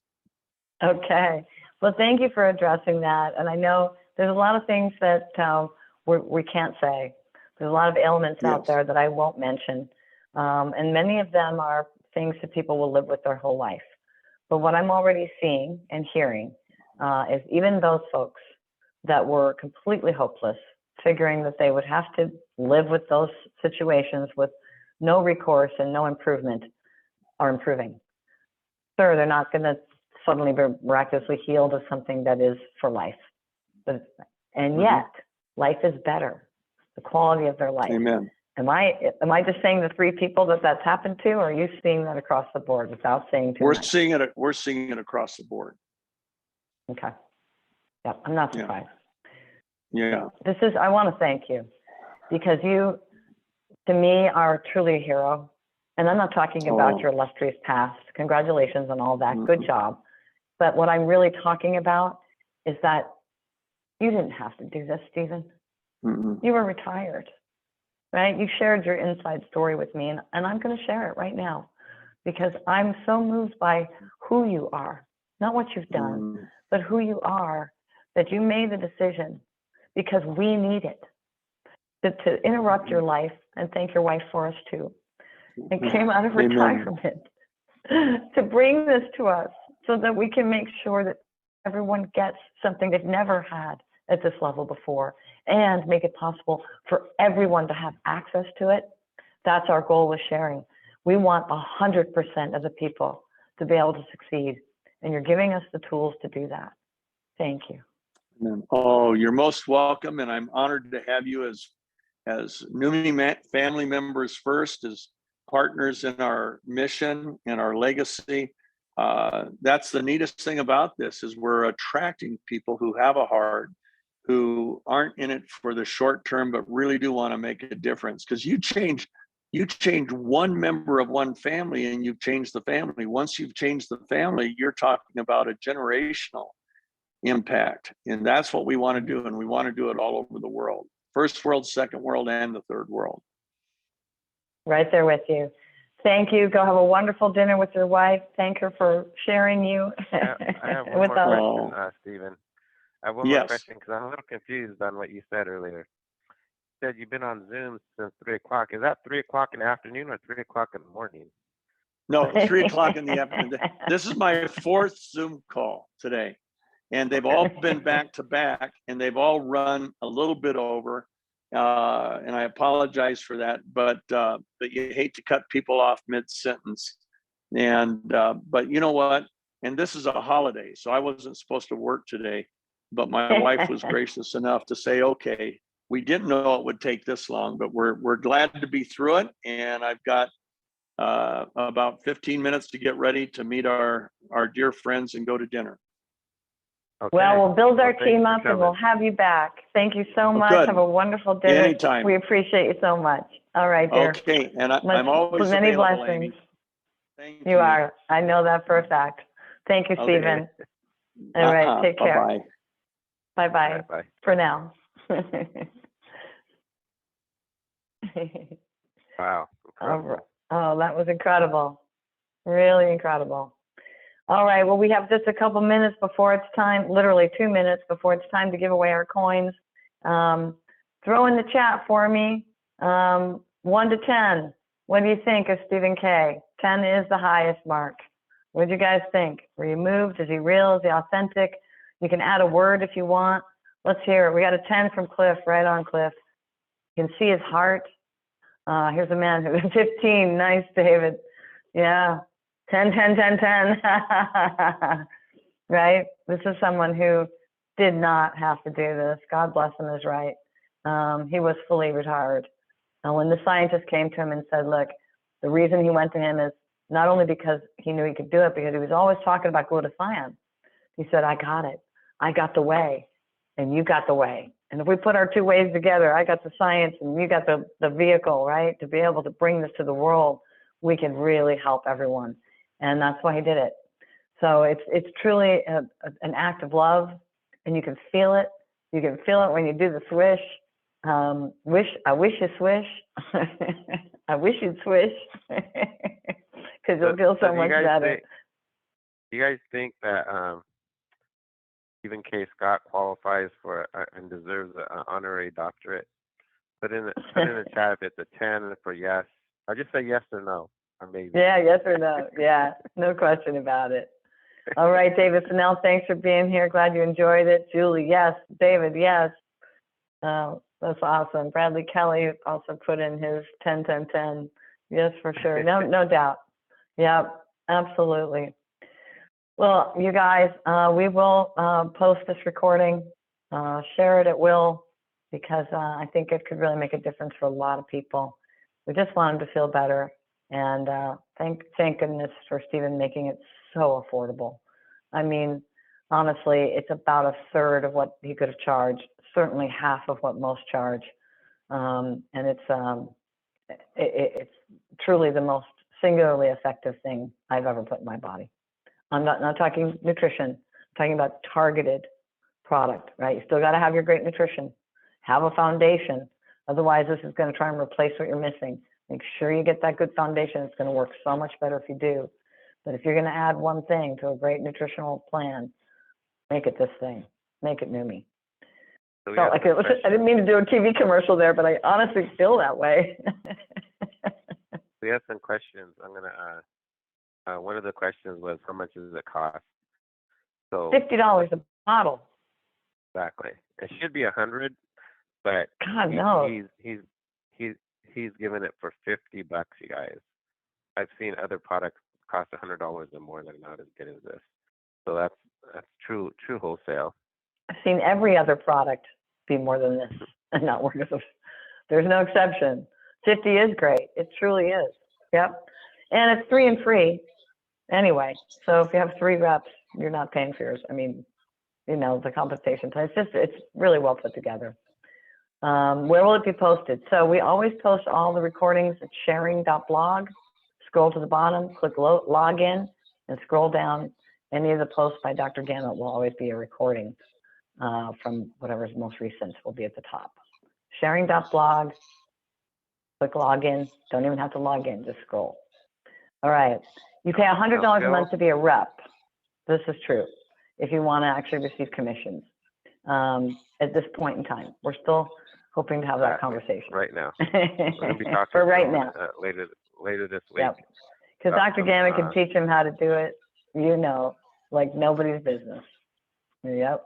S1: Okay. Well, thank you for addressing that. And I know there's a lot of things that we can't say. There's a lot of ailments out there that I won't mention. And many of them are things that people will live with their whole life. But what I'm already seeing and hearing is even those folks that were completely hopeless, figuring that they would have to live with those situations with no recourse and no improvement, are improving. Sure, they're not going to suddenly be miraculously healed of something that is for life. And yet, life is better, the quality of their life.
S3: Amen.
S1: Am I just saying the 3 people that's happened to, or are you seeing that across the board without saying too much?
S3: We're seeing it across the board.
S1: Okay. Yeah, I'm not surprised.
S3: Yeah.
S1: I want to thank you, because you, to me, are truly a hero. And I'm not talking about your illustrious past. Congratulations on all that. Good job. But what I'm really talking about is that you didn't have to do this, Stephen. You were retired, right? You shared your inside story with me, and I'm going to share it right now, because I'm so moved by who you are, not what you've done, but who you are, that you made the decision because we need it to interrupt your life, and thank your wife for us too. And came out of retirement to bring this to us so that we can make sure that everyone gets something they've never had at this level before, and make it possible for everyone to have access to it. That's our goal with sharing. We want 100% of the people to be able to succeed, and you're giving us the tools to do that. Thank you.
S3: Oh, you're most welcome, and I'm honored to have you as Numi family members first, as partners in our mission and our legacy. That's the neatest thing about this, is we're attracting people who have a heart, who aren't in it for the short term, but really do want to make a difference. Because you change one member of one family, and you've changed the family. Once you've changed the family, you're talking about a generational impact. And that's what we want to do. And we want to do it all over the world. First world, second world, and the third world.
S1: Right there with you. Thank you. Go have a wonderful dinner with your wife. Thank her for sharing you.
S2: I have one more question, Stephen. I have one more question, because I'm a little confused on what you said earlier. You said you've been on Zoom since 3 o'clock. Is that 3 o'clock in the afternoon or 3 o'clock in the morning?
S3: No, 3 o'clock in the afternoon. This is my 4th Zoom call today. And they've all been back to back, and they've all run a little bit over. And I apologize for that, but you hate to cut people off mid-sentence. And but you know what? And this is a holiday, so I wasn't supposed to work today. But my wife was gracious enough to say, okay, we didn't know it would take this long, but we're glad to be through it. And I've got about 15 minutes to get ready to meet our dear friends and go to dinner.
S2: Okay.
S1: Well, we'll build our team up, and we'll have you back. Thank you so much.
S3: Good.
S1: Have a wonderful dinner.
S3: Anytime.
S1: We appreciate you so much. All right, dear.
S3: Okay, and I'm always
S1: many
S3: available,
S1: blessings.
S3: Amy. Thank
S1: You are. I know that for a fact. Thank you, Stephen. All right, take care.
S3: Bye-bye.
S1: Bye-bye.
S2: Right, bye.
S1: For now.
S2: Wow. Incredible.
S1: Oh, that was incredible. Really incredible. All right, well, we have just a couple minutes before it's time, literally 2 minutes before it's time to give away our coins. Throw in the chat for me, 1 to 10. What do you think of Stephen K? 10 is the highest mark. What do you guys think? Were you moved? Is he real? Is he authentic? You can add a word if you want. Let's hear it. We got a 10 from Cliff. Right on, Cliff. You can see his heart. Here's a man who's 15. Nice, David. Yeah. 10, 10, 10, 10. Right? This is someone who did not have to do this. God bless him is right. He was fully retired. And when the scientist came to him and said, look, the reason he went to him is not only because he knew he could do it, because he was always talking about glutathione. He said, I got it. I got the way, and you got the way. And if we put our two ways together, I got the science and you got the vehicle, right, to be able to bring this to the world, we can really help everyone. And that's why he did it. So it's truly an act of love, and you can feel it. You can feel it when you do the swish. I wish you swish. I wish you'd swish, because you'll feel so much better.
S2: Do you guys think that Stephen K. Scott qualifies for and deserves an honorary doctorate? Put in the chat if it's a 10 for yes. I'll just say yes or no, or maybe.
S1: Yeah, yes or no. Yeah, no question about it. All right, David Fennell, thanks for being here. Glad you enjoyed it. Julie, yes. David, yes. That's awesome. Bradley Kelly also put in his 10, 10, 10. Yes, for sure. No doubt. Yeah, absolutely. Well, you guys, we will post this recording, share it at will, because I think it could really make a difference for a lot of people. We just want them to feel better. And thank goodness for Stephen making it so affordable. I mean, honestly, it's about a third of what he could have charged, certainly half of what most charge. And it's truly the most singularly effective thing I've ever put in my body. I'm not talking nutrition, I'm talking about targeted product, right? You still got to have your great nutrition, have a foundation. Otherwise, this is going to try and replace what you're missing. Make sure you get that good foundation. It's going to work so much better if you do. But if you're going to add one thing to a great nutritional plan, make it this thing. Make it Numi.
S2: So
S1: Felt like I didn't mean to do a TV commercial there, but I honestly feel that way.
S2: We have some questions. I'm going to, one of the questions was, how much does it cost? So
S1: $50 a bottle.
S2: Exactly. It should be 100, but
S1: God knows.
S2: He's giving it for $50, you guys. I've seen other products cost $100 or more that are not as good as this. So that's true wholesale.
S1: I've seen every other product be more than this and not worth it. There's no exception. 50 is great. It truly is. Yep. And it's 3 and free anyway. So if you have 3 reps, you're not paying for yours. I mean, you know, the compensation time. It's really well put together. Where will it be posted? So we always post all the recordings at sharing.blog. Scroll to the bottom, click log in, and scroll down. Any of the posts by Dr. Gamet will always be a recording from whatever's most recent will be at the top. Sharing.blog, click log in. Don't even have to log in, just scroll. All right. You pay $100 a month to be a rep. This is true. If you want to actually receive commissions at this point in time. We're still hoping to have that conversation.
S2: Right now. We're going to be talking
S1: for right now.
S2: Later this week.
S1: Yep. Because Dr. Gamet can teach him how to do it, you know, like nobody's business. Yep.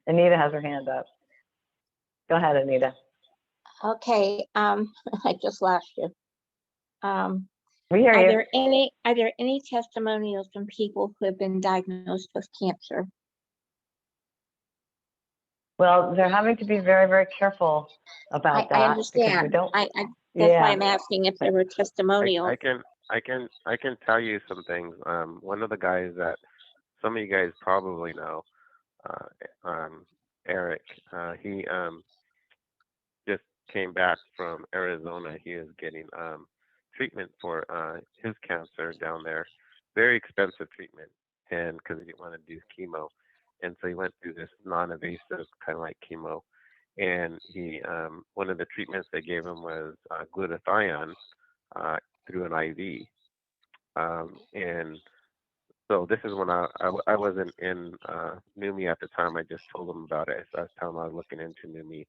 S1: Anita has her hand up. Go ahead, Anita.
S5: Okay. I just lost you.
S1: We hear you.
S5: Are there any testimonials from people who have been diagnosed with cancer?
S1: Well, they're having to be very, very careful about that.
S5: I understand.
S1: We don't,
S5: that's why I'm asking if there were testimonials.
S2: I can tell you some things. One of the guys that some of you guys probably know, Eric, he just came back from Arizona. He is getting treatment for his cancer down there. Very expensive treatment, and because he didn't want to do chemo. And so he went through this non-invasive kind of like chemo, and he one of the treatments they gave him was glutathione through an IV. And so this is when I wasn't in Numi at the time. I just told him about it. So I was telling him I was looking into Numi,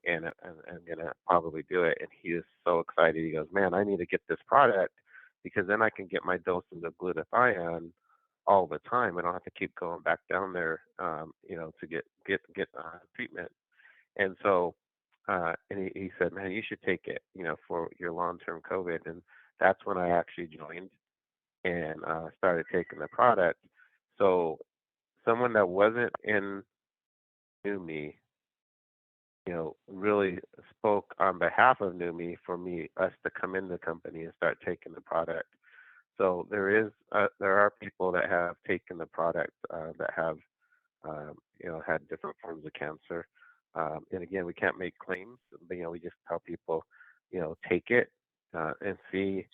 S2: and I'm gonna probably do it. And he is so excited. He goes, "Man, I need to get this product because then I can get my doses of glutathione all the time. I don't have to keep going back down there, you know, to get treatment." And so, and he said, "Man, you should take it, you know, for your long-term COVID." And that's when I actually joined and started taking the product. So someone that wasn't in Numi, you know, really spoke on behalf of Numi for us to come in the company and start taking the product. So there are people that have taken the product that have had different forms of cancer. And again, we can't make claims, but we just tell people, take it and see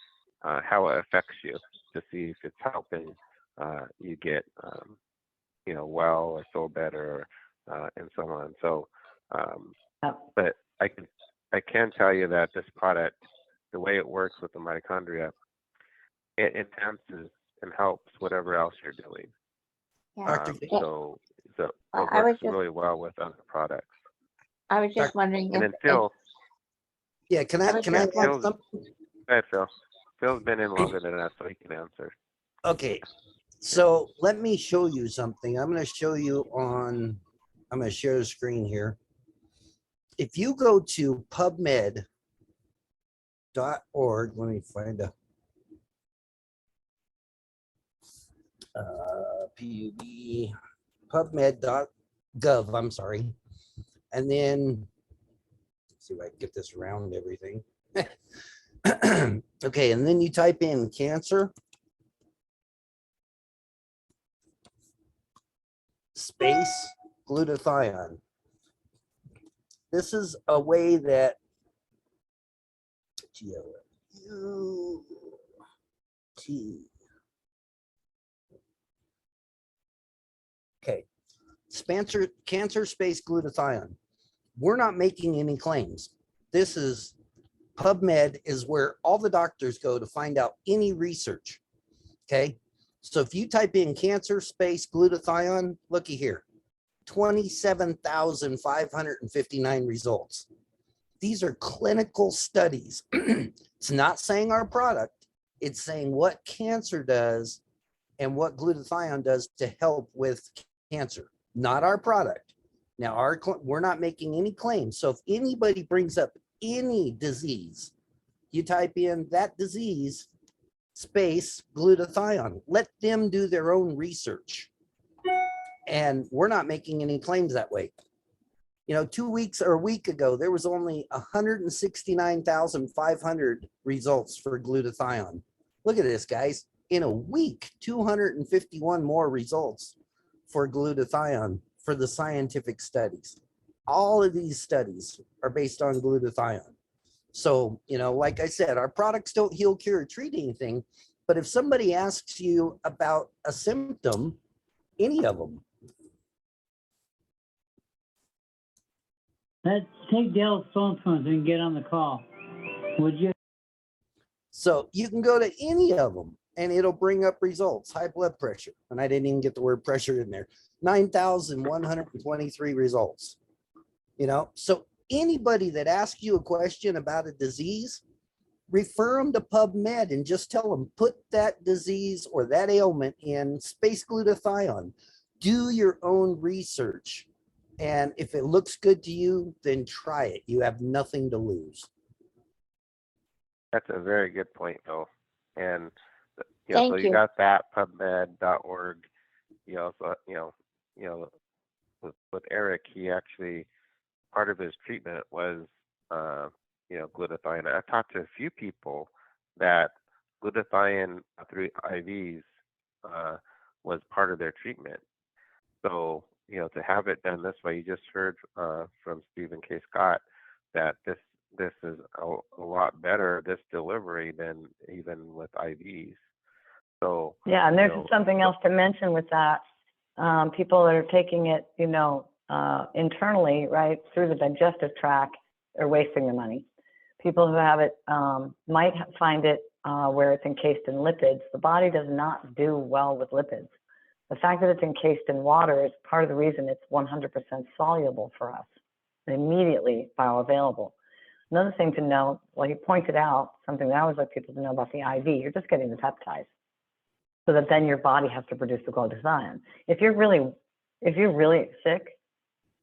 S2: how it affects you, to see if it's helping you get well or feel better, and so on. So, but I can tell you that this product, the way it works with the mitochondria, it enhances and helps whatever else you're doing.
S5: Yeah.
S2: So it
S5: I was
S2: works
S5: just,
S2: really well with other products.
S5: I was just wondering
S2: And
S5: if,
S2: then Phil,
S6: Yeah, can I add something?
S2: go ahead, Phil. Phil's been in longer than us, so he can answer.
S6: Okay, so let me show you something. I'm going to show you on, I'm going to share the screen here. If you go to pubmed.org, let me find a pubmed.gov, I'm sorry. And then, let's see if I can get this around everything. Okay, and then you type in cancer space glutathione. This is a way that okay, cancer space glutathione. We're not making any claims. This is PubMed is where all the doctors go to find out any research. Okay, so if you type in cancer space glutathione, looky here, 27,559 results. These are clinical studies. It's not saying our product, it's saying what cancer does and what glutathione does to help with cancer, not our product. Now, we're not making any claims. So if anybody brings up any disease, you type in that disease space glutathione. Let them do their own research. And we're not making any claims that way. 2 weeks or a week ago, there was only 169,500 results for glutathione. Look at this, guys. In a week, 251 more results for glutathione for the scientific studies. All of these studies are based on glutathione. So, like I said, our products don't heal, cure, or treat anything. But if somebody asks you about a symptom, any of them.
S7: Let's take Dale's phone and get on the call, would you?
S6: So you can go to any of them and it'll bring up results. High blood pressure. And I didn't even get the word pressure in there. 9,123 results. So anybody that asks you a question about a disease, refer them to PubMed and just tell them, put that disease or that ailment in space glutathione. Do your own research. And if it looks good to you, then try it. You have nothing to lose.
S2: That's a very good point, Phil. And
S5: Thank
S2: so
S5: you.
S2: you got that pubmed.org. You also, with Eric, he actually, part of his treatment was glutathione. I talked to a few people that glutathione through IVs was part of their treatment. So, to have it done this way, you just heard from Stephen K. Scott that this is a lot better, this delivery, than even with IVs. So
S1: yeah, and there's something else to mention with that. People that are taking it, internally, right, through the digestive tract are wasting the money. People who have it might find it where it's encased in lipids. The body does not do well with lipids. The fact that it's encased in water is part of the reason it's 100% soluble for us, immediately bioavailable. Another thing to note, well, he pointed out something that I always like people to know about the IV. You're just getting the peptides, so that then your body has to produce the glutathione. If you're really sick,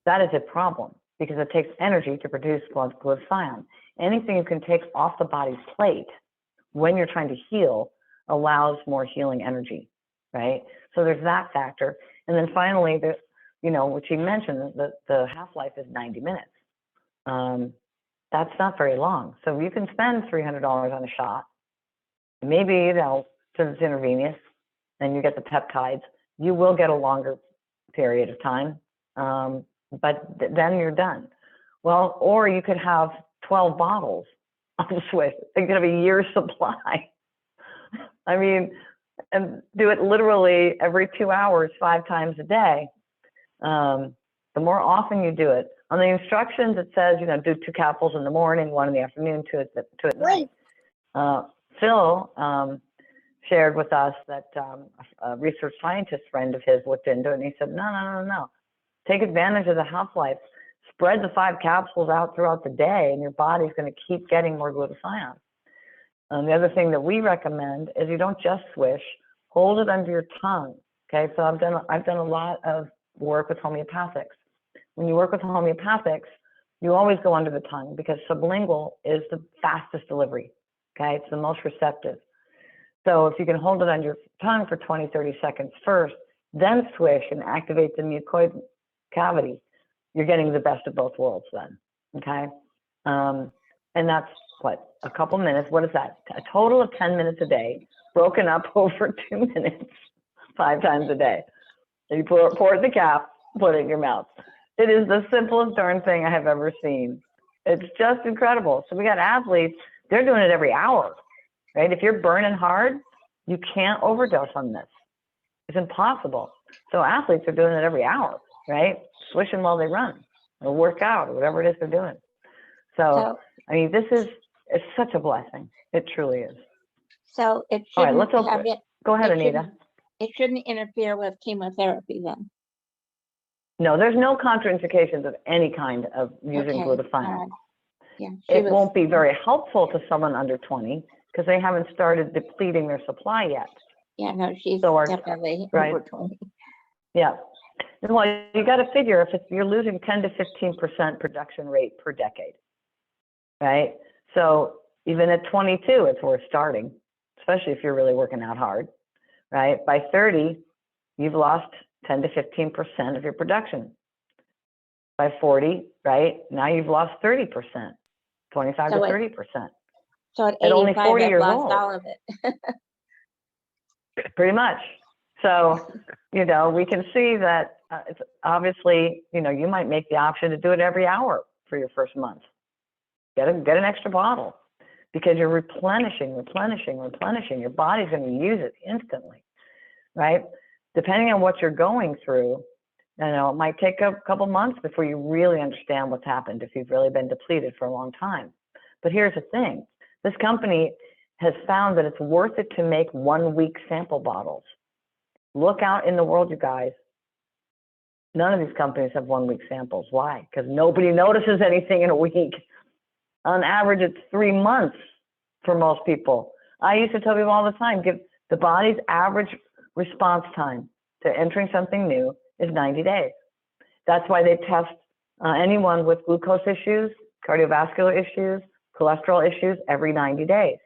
S1: that is a problem because it takes energy to produce glutathione. Anything you can take off the body's plate when you're trying to heal allows more healing energy, right? So there's that factor. And then finally, which he mentioned, the half-life is 90 minutes. That's not very long. So you can spend $300 on a shot, maybe, to since it's intravenous and you get the peptides, you will get a longer period of time, but then you're done. Well, or you could have 12 bottles of Swish. You could have a year's supply. I mean, and do it literally every 2 hours, 5 times a day. The more often you do it, on the instructions it says, you know, do 2 capsules in the morning, 1 in the afternoon, 2 at night. Phil shared with us that a research scientist friend of his looked into it, and he said, no. Take advantage of the half-life. Spread the 5 capsules out throughout the day, and your body's going to keep getting more glutathione. The other thing that we recommend is you don't just swish, hold it under your tongue. Okay, so I've done a lot of work with homeopathics. When you work with homeopathics, you always go under the tongue because sublingual is the fastest delivery. Okay, it's the most receptive. So if you can hold it under your tongue for 20, 30 seconds first, then swish and activate the mucoid cavity, you're getting the best of both worlds then. Okay, and that's what, a couple minutes. What is that? A total of 10 minutes a day, broken up over 2 minutes, 5 times a day. And you pour it in the cap, put it in your mouth. It is the simplest darn thing I have ever seen. It's just incredible. So we got athletes, they're doing it every hour, right? If you're burning hard, you can't overdose on this. It's impossible. So athletes are doing it every hour, right? Swishing while they run or work out or whatever it is they're doing. So I mean, it's such a blessing. It truly is.
S5: So it
S1: All right,
S5: shouldn't
S1: let's
S5: have it.
S1: go ahead,
S5: it
S1: Anita.
S5: It shouldn't interfere with chemotherapy then.
S1: No, there's no contraindications of any kind of using
S5: Okay,
S1: glutathione.
S5: Yeah,
S1: It won't be very helpful to someone under 20 because they haven't started depleting their supply yet.
S5: Yeah, no, she's
S1: So
S5: definitely
S1: right.
S5: over 20.
S1: Yeah. Well, you got to figure if you're losing 10 to 15% production rate per decade, right? So even at 22, it's worth starting, especially if you're really working out hard, right? By 30, you've lost 10 to 15% of your production. By 40, right? Now you've lost 30%, 25 to 30%.
S5: So at
S1: only
S5: 85,
S1: 40
S5: I've
S1: years
S5: lost
S1: old.
S5: all of it.
S1: Pretty much. So, you know, we can see that it's obviously, you know, you might make the option to do it every hour for your first month. Get an extra bottle because you're replenishing. Your body's going to use it instantly, right? Depending on what you're going through, you know, it might take a couple months before you really understand what's happened if you've really been depleted for a long time. But here's the thing. This company has found that it's worth it to make 1 week sample bottles. Look out in the world, you guys. None of these companies have 1 week samples. Why? Because nobody notices anything in a week. On average, it's 3 months for most people. I used to tell people all the time, give the body's average response time to entering something new is 90 days. That's why they test anyone with glucose issues, cardiovascular issues, cholesterol issues every 90 days,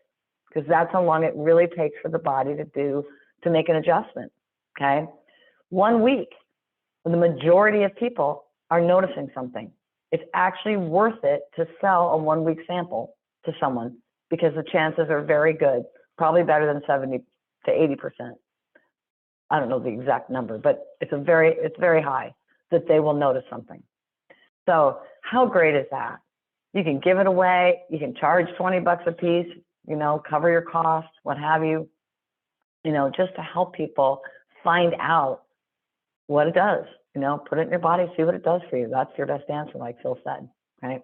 S1: because that's how long it really takes for the body to make an adjustment, okay? 1 week, the majority of people are noticing something. It's actually worth it to sell a 1 week sample to someone because the chances are very good, probably better than 70 to 80%. I don't know the exact number, but it's very high that they will notice something. So how great is that? You can give it away. You can charge 20 bucks a piece, you know, cover your costs, what have you, you know, just to help people find out what it does, you know, put it in your body, see what it does for you. That's your best answer, like Phil said, right?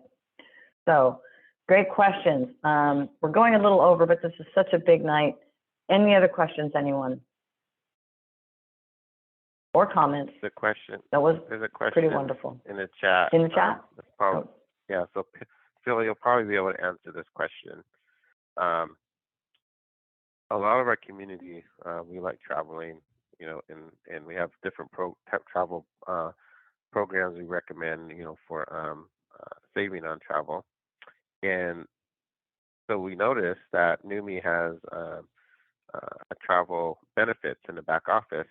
S1: So great questions. We're going a little over, but this is such a big night. Any other questions, anyone? Or comments?
S2: The question.
S1: That was
S2: There's a question
S1: pretty wonderful.
S2: in the chat.
S1: In the chat?
S2: Yeah, so Phil, you'll probably be able to answer this question. A lot of our community, we like traveling, you know, and we have different travel programs we recommend, you know, for saving on travel. And so we noticed that NUMI has a travel benefits in the back office.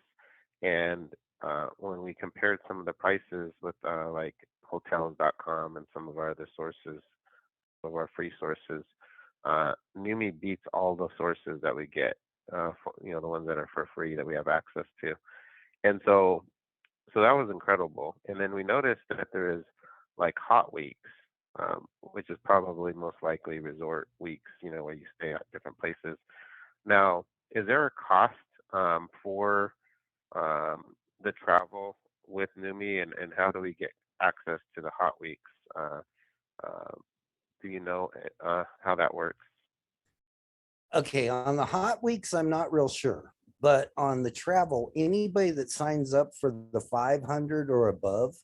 S2: And when we compared some of the prices with like hotels.com and some of our other sources, some of our free sources, NUMI beats all the sources that we get the ones that are for free that we have access to. And so that was incredible. And then we noticed that there is like hot weeks, which is probably most likely resort weeks, where you stay at different places. Now, is there a cost for the travel with Numi, and how do we get access to the hot weeks? Do you know how that works?
S6: Okay, on the hot weeks, I'm not real sure, but on the travel, anybody that signs up for the 500 or above,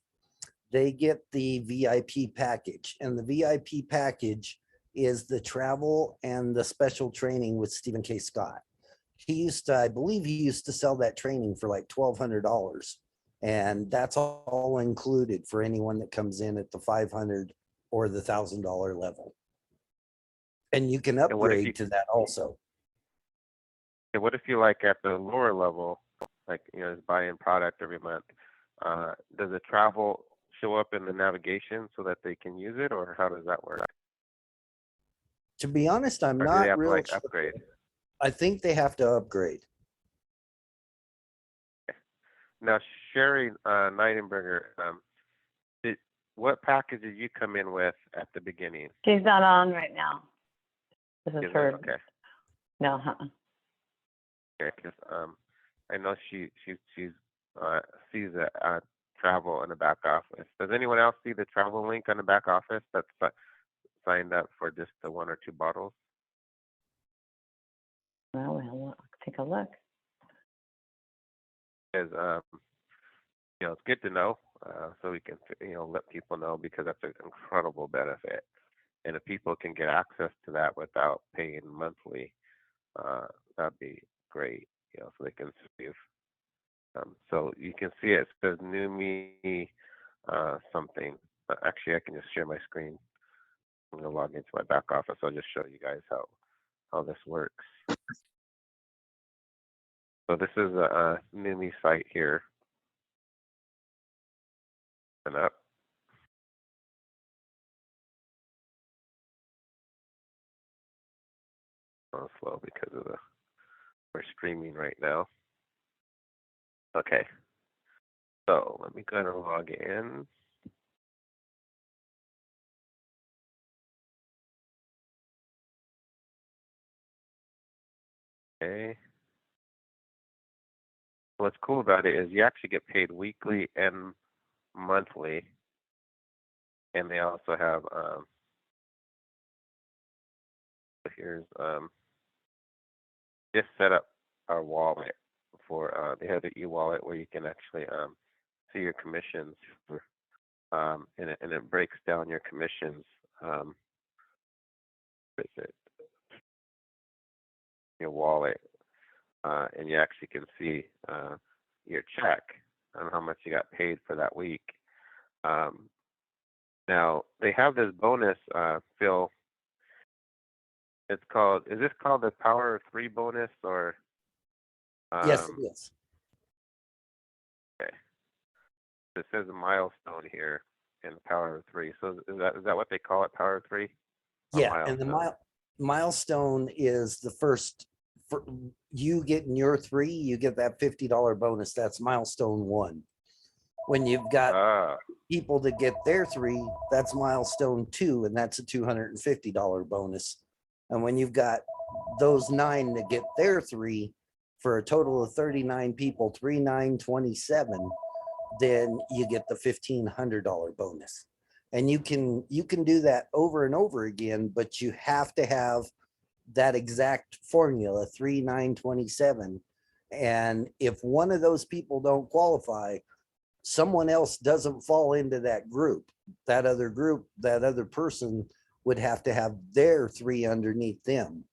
S6: they get the VIP package, and the VIP package is the travel and the special training with Stephen K. Scott. I believe he used to sell that training for like $1,200, and that's all included for anyone that comes in at the 500 or the $1,000 level. And you can upgrade to that also.
S2: And what if you like at the lower level, like is buying product every month? Does the travel show up in the navigation so that they can use it, or how does that work?
S6: To be honest, I'm
S2: Or do they
S6: not
S2: have to
S6: real
S2: like
S6: sure.
S2: upgrade?
S6: I think they have to upgrade.
S2: Now, Sherry Nightenberger, what package did you come in with at the beginning?
S1: She's not on right now. This is
S2: Is
S1: her.
S2: it? Okay.
S1: No,
S2: Okay, because I know she sees the travel in the back office. Does anyone else see the travel link on the back office that's signed up for just the 1 or 2 bottles?
S1: Well, we'll take a look.
S2: Is it's good to know, so we can let people know, because that's an incredible benefit, and if people can get access to that without paying monthly, that'd be great, so they can save. So you can see it says new me something. Actually, I can just share my screen. I'm gonna log into my back office. I'll just show you guys how this works. So this is a new me site here. And up. Oh, slow because of we're streaming right now. Okay. So let me go ahead and log in. Okay. What's cool about it is you actually get paid weekly and monthly, and they also have here's just set up our wallet for they have the e-wallet where you can actually see your commissions and it breaks down your commissions. What is it? Your wallet, and you actually can see your check on how much you got paid for that week. Now they have this bonus, Phil. Is this called the Power of 3 bonus, or?
S6: Yes, it is.
S2: Okay. It says a milestone here in the Power of 3. So is that what they call it, Power of 3?
S6: Yeah, and the milestone is the first. For you getting your 3, you get that $50 bonus. That's milestone 1. When you've got people that get their 3, that's milestone 2, and that's a $250 bonus. And when you've got those 9 that get their 3, for a total of 39 people, 3, 9, 27, then you get the $1,500 bonus. And you can do that over and over again, but you have to have that exact formula, 3, 9, 27. And if one of those people don't qualify, someone else doesn't fall into that group. That other person would have to have their 3 underneath them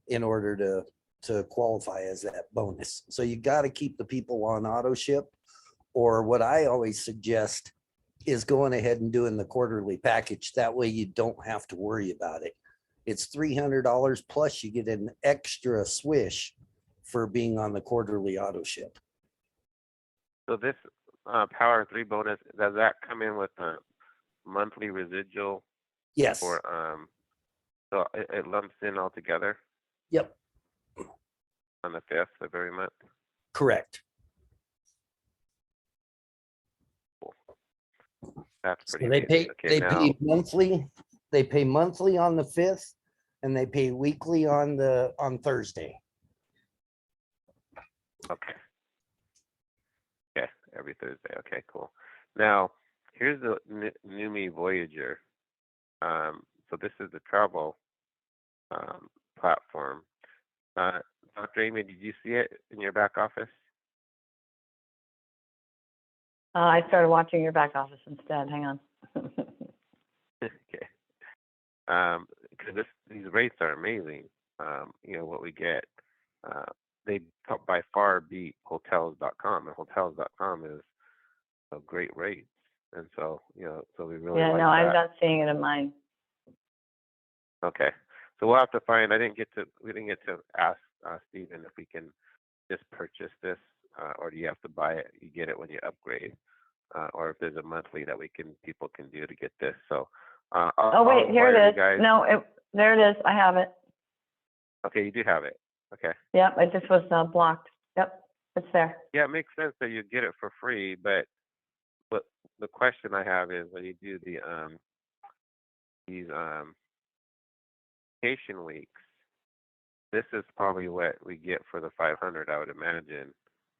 S6: in order to qualify as that bonus. So you got to keep the people on auto ship, or what I always suggest is going ahead and doing the quarterly package. That way you don't have to worry about it. It's $300 plus you get an extra swish for being on the quarterly auto ship.
S2: So this Power 3 bonus, does that come in with a monthly residual?
S6: Yes.
S2: Or so it lumps in all together?
S6: Yep.
S2: on the 5th of every month.
S6: Correct.
S2: That's
S6: So
S2: pretty
S6: they
S2: amazing.
S6: pay,
S2: Okay,
S6: they
S2: now,
S6: pay monthly, they pay monthly on the 5th, and they pay weekly on Thursday.
S2: okay. Okay, every Thursday. Okay, cool. Now, here's the Numi Voyager. So this is the travel platform. Dr. Amy, did you see it in your back office?
S1: I started watching your back office instead. Hang on.
S2: Okay. Because these rates are amazing. You know what we get. They by far beat hotels.com, and hotels.com is a great rates. And so, you know, so we really
S1: Yeah,
S2: like
S1: no, I'm
S2: that.
S1: not seeing it in mine.
S2: Okay. So we'll have to find. We didn't get to ask Stephen if we can just purchase this, or do you have to buy it? You get it when you upgrade, or if there's a monthly that people can do to get this. So.
S1: Oh wait, here
S2: wire
S1: it
S2: you
S1: is.
S2: guys.
S1: No, there it is. I have it.
S2: Okay, you do have it. Okay.
S1: Yep, it just was blocked. Yep, it's there.
S2: Yeah, it makes sense that you get it for free, but the question I have is when you do these vacation weeks, this is probably what we get for the 500, I would imagine.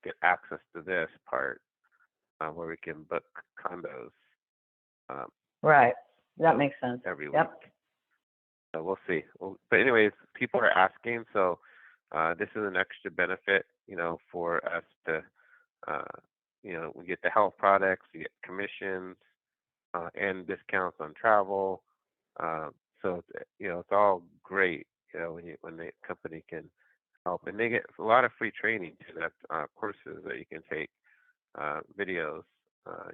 S2: Get access to this part where we can book condos
S1: Right. That makes sense.
S2: every week.
S1: Yep.
S2: So we'll see. But anyways, people are asking, so this is an extra benefit, you know, for us to, you know, we get the health products, we get commissions, and discounts on travel. So you know, it's all great, you know, when the company can help, and they get a lot of free training too. That courses that you can take, videos,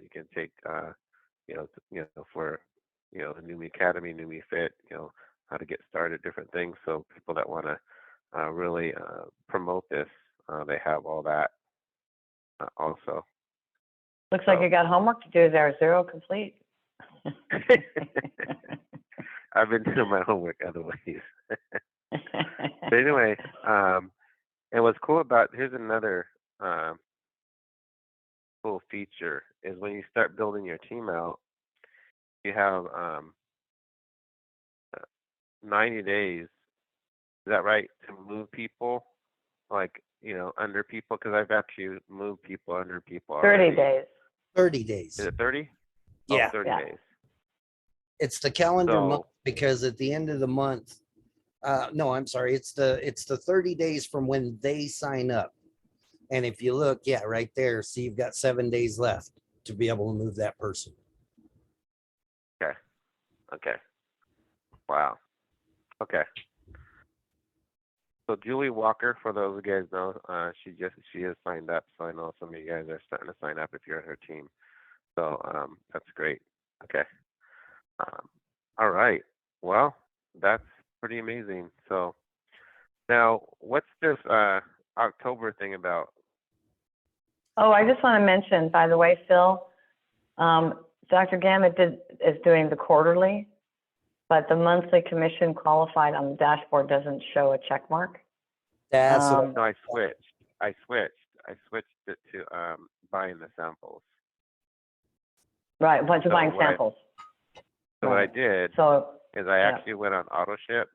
S2: you can take, you know, for the Numi Academy, Numi Fit, you know, how to get started, different things. So people that want to really promote this, they have all that also.
S1: Looks like you got homework to do there. 0 complete.
S2: I've been doing my homework other ways. But anyway, and what's cool about, here's another cool feature is when you start building your team out, you have 90 days. Is that right? To move people, like, you know, under people, because I've actually moved people under people
S1: 30
S2: already.
S1: days.
S6: 30 days.
S2: Is it 30?
S6: Yeah.
S2: Oh, 30
S1: Yeah.
S2: days.
S6: It's the calendar
S2: So-
S6: month because at the end of the month, no, I'm sorry. It's the 30 days from when they sign up. And if you look, yeah, right there, see, you've got 7 days left to be able to move that person.
S2: Okay. Wow. Okay. So Julie Walker, for those of you guys know, she has signed up. So I know some of you guys are starting to sign up if you're on her team. So that's great. Okay. All right. Well, that's pretty amazing. So now, what's this October thing about?
S1: Oh, I just want to mention, by the way, Phil, Dr. Gamet is doing the quarterly, but the monthly commission qualified on the dashboard doesn't show a check mark.
S6: That's
S1: Um,
S2: No, I switched it to buying the samples.
S1: Right, a bunch of
S2: So
S1: buying
S2: what I-
S1: samples.
S2: So what I
S1: Right.
S2: did
S1: So,
S2: is I
S1: yeah.
S2: actually went on auto ship,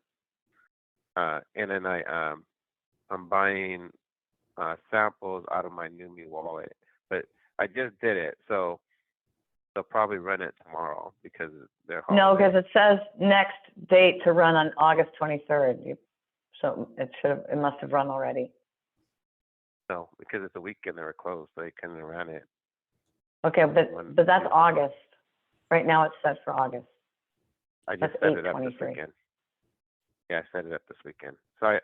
S2: and then I'm buying samples out of my Numi wallet. But I just did it, so they'll probably run it tomorrow because they're
S1: No,
S2: holiday.
S1: because it says next date to run on August 23rd. So it must have run already.
S2: No, because it's a weekend they were closed, so they couldn't have ran it.
S1: Okay, but that's August. Right now it's set for August.
S2: I just
S1: That's
S2: set it up this
S1: 8/23.
S2: weekend. Yeah, I set it up this weekend. So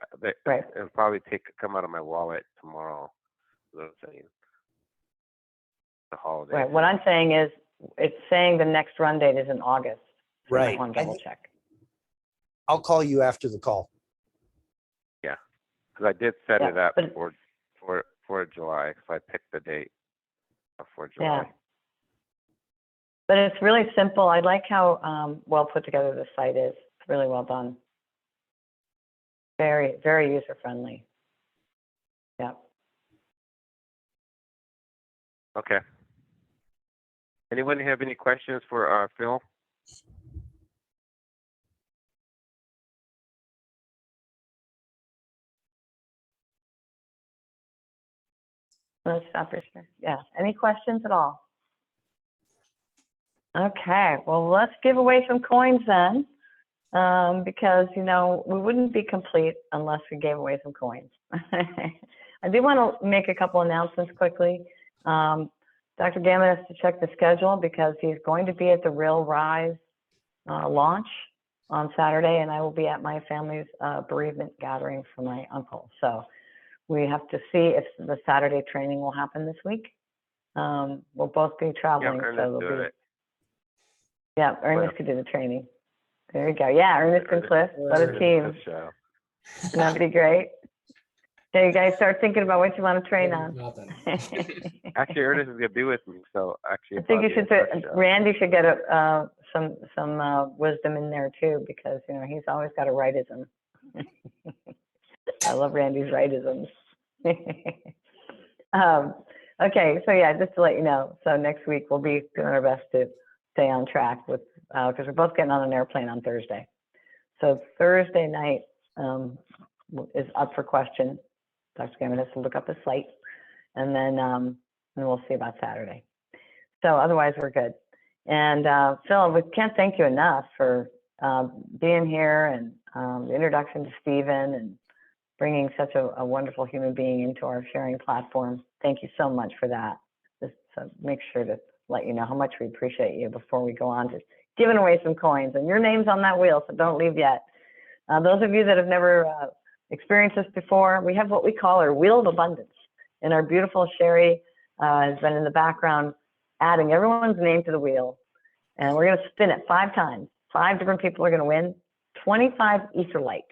S1: Right.
S2: it'll probably come out of my wallet tomorrow. Is what I'm saying. The holiday.
S1: Right. What I'm saying is, it's saying the next run date is in August. So I
S6: right.
S1: want to double check.
S6: I'll call you after the call.
S2: Yeah, because I did set
S1: Yeah,
S2: it up
S1: but-
S2: for July. So I picked the date for July.
S1: Yeah. But it's really simple. I like how well put together the site is. It's really well done. Very, very user friendly. Yeah.
S2: Okay. Anyone have any questions for Phil?
S1: Let's stop your share. Yeah. Any questions at all? Okay. Well, let's give away some coins then, because you know we wouldn't be complete unless we gave away some coins. I do want to make a couple announcements quickly. Dr. Gamet has to check the schedule because he's going to be at the Real Rise launch on Saturday, and I will be at my family's bereavement gathering for my uncle. So we have to see if the Saturday training will happen this week. We'll both be traveling,
S2: Yeah,
S1: so
S2: Ernest do it.
S1: Yeah, Ernest could do the training. There you go. Yeah, Ernest and Cliff, what a team. That'd be great. Okay, you guys start thinking about what you want to train on.
S2: Actually, Ernest is gonna be with me, so actually,
S1: I think you should Randy should get some wisdom in there too, because you know he's always got a rightism. I love Randy's rightisms. Okay, so yeah, just to let you know, so next week we'll be doing our best to stay on track with, because we're both getting on an airplane on Thursday. So Thursday night is up for question. Dr. Gamet has to look up the site, and then we'll see about Saturday. So otherwise we're good. And Phil, we can't thank you enough for being here and the introduction to Stephen and bringing such a wonderful human being into our sharing platform. Thank you so much for that. Just to make sure to let you know how much we appreciate you before we go on to giving away some coins. And your name's on that wheel, so don't leave yet. Those of you that have never experienced this before, we have what we call our Wheel of Abundance. And our beautiful Sherry has been in the background adding everyone's name to the wheel. And we're going to spin it 5 times. 5 different people are going to win 25 Etherlight.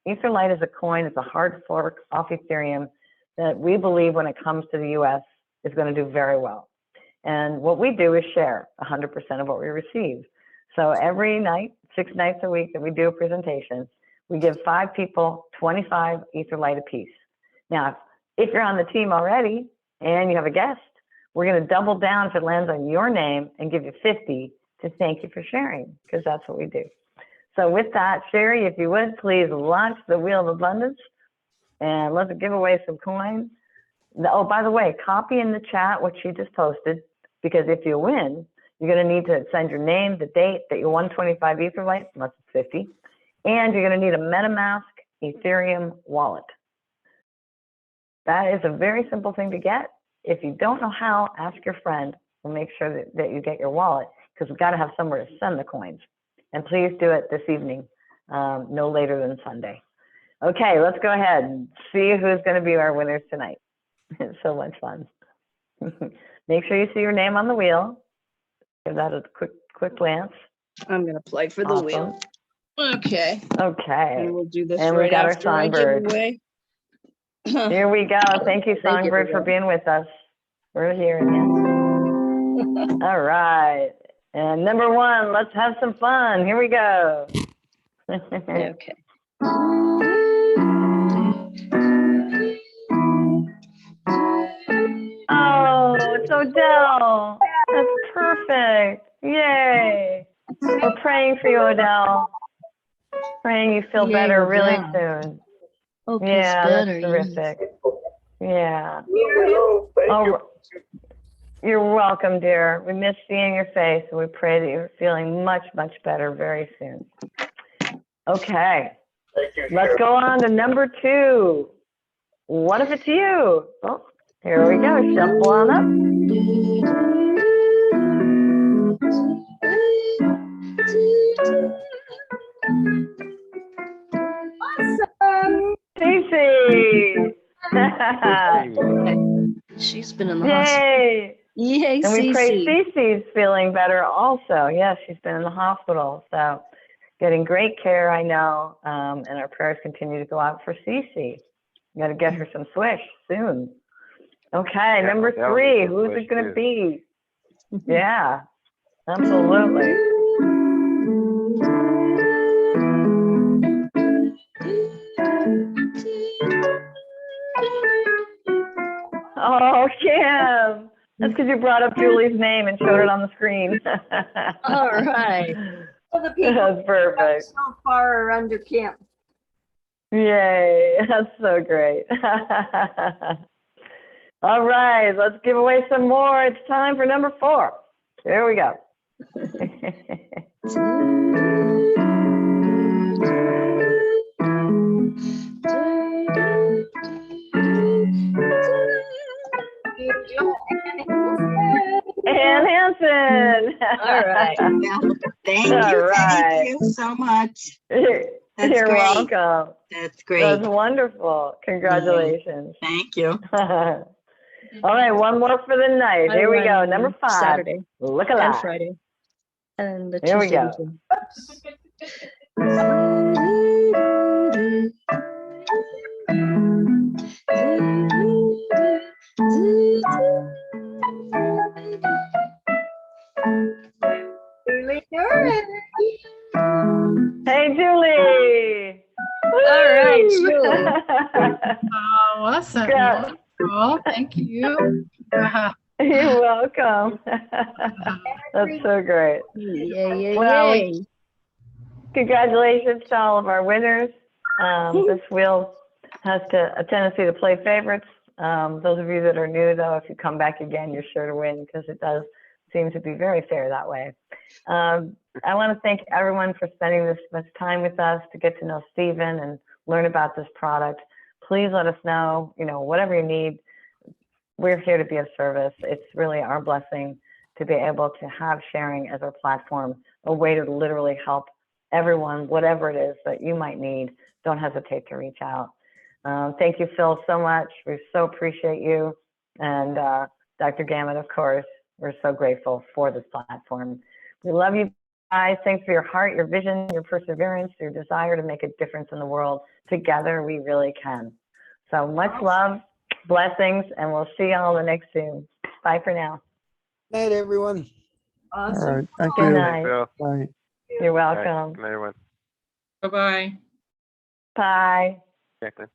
S1: Etherlight is a coin, it's a hard fork off Ethereum that we believe when it comes to the US is going to do very well. And what we do is share 100% of what we receive. So every night, 6 nights a week that we do a presentation, we give 5 people 25 Etherlight apiece. Now, if you're on the team already and you have a guest, we're going to double down if it lands on your name and give you 50 to thank you for sharing, because that's what we do. So with that, Sherry, if you would, please launch the Wheel of Abundance and let's give away some coins. Oh, by the way, copy in the chat what she just posted, because if you win, you're going to need to send your name, the date that you won 25 Etherlight, unless it's 50, and you're going to need a MetaMask Ethereum wallet. That is a very simple thing to get. If you don't know how, ask your friend. We'll make sure that you get your wallet, because we've got to have somewhere to send the coins. And please do it this evening, no later than Sunday. Okay, let's go ahead and see who's going to be our winners tonight. It's so much fun. Make sure you see your name on the wheel. Give that a quick glance.
S8: I'm going to play for the wheel. Okay.
S1: Okay.
S8: And we'll do this
S1: and
S8: right
S1: we've got
S8: after
S1: our
S8: I give
S1: songbird.
S8: away.
S1: Here we go. Thank you,
S8: Thank you,
S1: Songbird, for
S8: everyone.
S1: being with us. We're here again. All right. And number 1, let's have some fun. Here we go.
S8: Okay.
S1: Oh, it's Odell. That's perfect. Yay. We're praying for you, Odell. Praying you feel
S9: Yay,
S1: better really
S9: Odell.
S1: soon.
S9: Hope
S1: Yeah,
S9: he's
S1: that's
S9: better.
S1: terrific. Yeah.
S3: Thank you.
S1: You're welcome, dear. We miss seeing your face, and we pray that you're feeling much, much better very soon. Okay.
S3: Thank you.
S1: Let's go on to number 2. What if it's you? Oh, here we go. Shuffle on up. Cece!
S9: She's been in the hospital.
S1: Yay!
S8: Yay,
S1: And we pray
S8: Cece.
S1: Cece's feeling better also. Yes, she's been in the hospital. So getting great care, I know. And our prayers continue to go out for Cece. You got to get her some swish soon. Okay,
S2: Yeah,
S1: number
S2: that'll
S1: 3.
S2: need some
S1: Who's
S2: swish
S1: it going to
S2: too.
S1: be? Yeah, absolutely. Oh, Kim. That's because you brought up Julie's name and showed it on the screen.
S9: All right.
S10: So the people
S1: That's perfect.
S10: so far are under Kim.
S1: Yay. That's so great. All right. Let's give away some more. It's time for number 4. Here we go. Ann Hansen.
S9: All right.
S11: Thank you.
S1: All right.
S11: Thank you so much.
S1: You're
S11: That's great.
S1: welcome.
S11: That's great.
S1: That's wonderful. Congratulations.
S11: Thank you.
S1: All right, one more for the night. Here we go. Number 5.
S9: Saturday
S1: Look
S9: and
S1: alive.
S9: Friday. And the
S1: Here we
S9: Tuesday
S1: go.
S9: weekend.
S1: Hey, Julie.
S9: All right, Julie.
S12: Oh, awesome.
S1: Yeah.
S12: Wonderful. Thank you.
S1: You're welcome. That's so great.
S9: Yay,
S1: Well,
S9: yay.
S1: Congratulations to all of our winners. This wheel has a tendency to play favorites. Those of you that are new, though, if you come back again, you're sure to win because it does seem to be very fair that way. I want to thank everyone for spending this much time with us to get to know Stephen and learn about this product. Please let us know, whatever you need. We're here to be of service. It's really our blessing to be able to have sharing as our platform, a way to literally help everyone, whatever it is that you might need. Don't hesitate to reach out. Thank you, Phil, so much. We so appreciate you. And Dr. Gamet, of course, we're so grateful for this platform. We love you guys. Thanks for your heart, your vision, your perseverance, your desire to make a difference in the world. Together, we really can. So much love, blessings, and we'll see y'all the next Zoom. Bye for now.
S6: Night, everyone.
S10: Awesome.
S13: All right. Thank
S1: Good
S13: you.
S1: night.
S2: Phil.
S13: Bye.
S1: You're
S2: All right.
S1: welcome.
S2: Good night, everyone.
S12: Bye-bye.
S1: Bye.
S2: Jacqueline.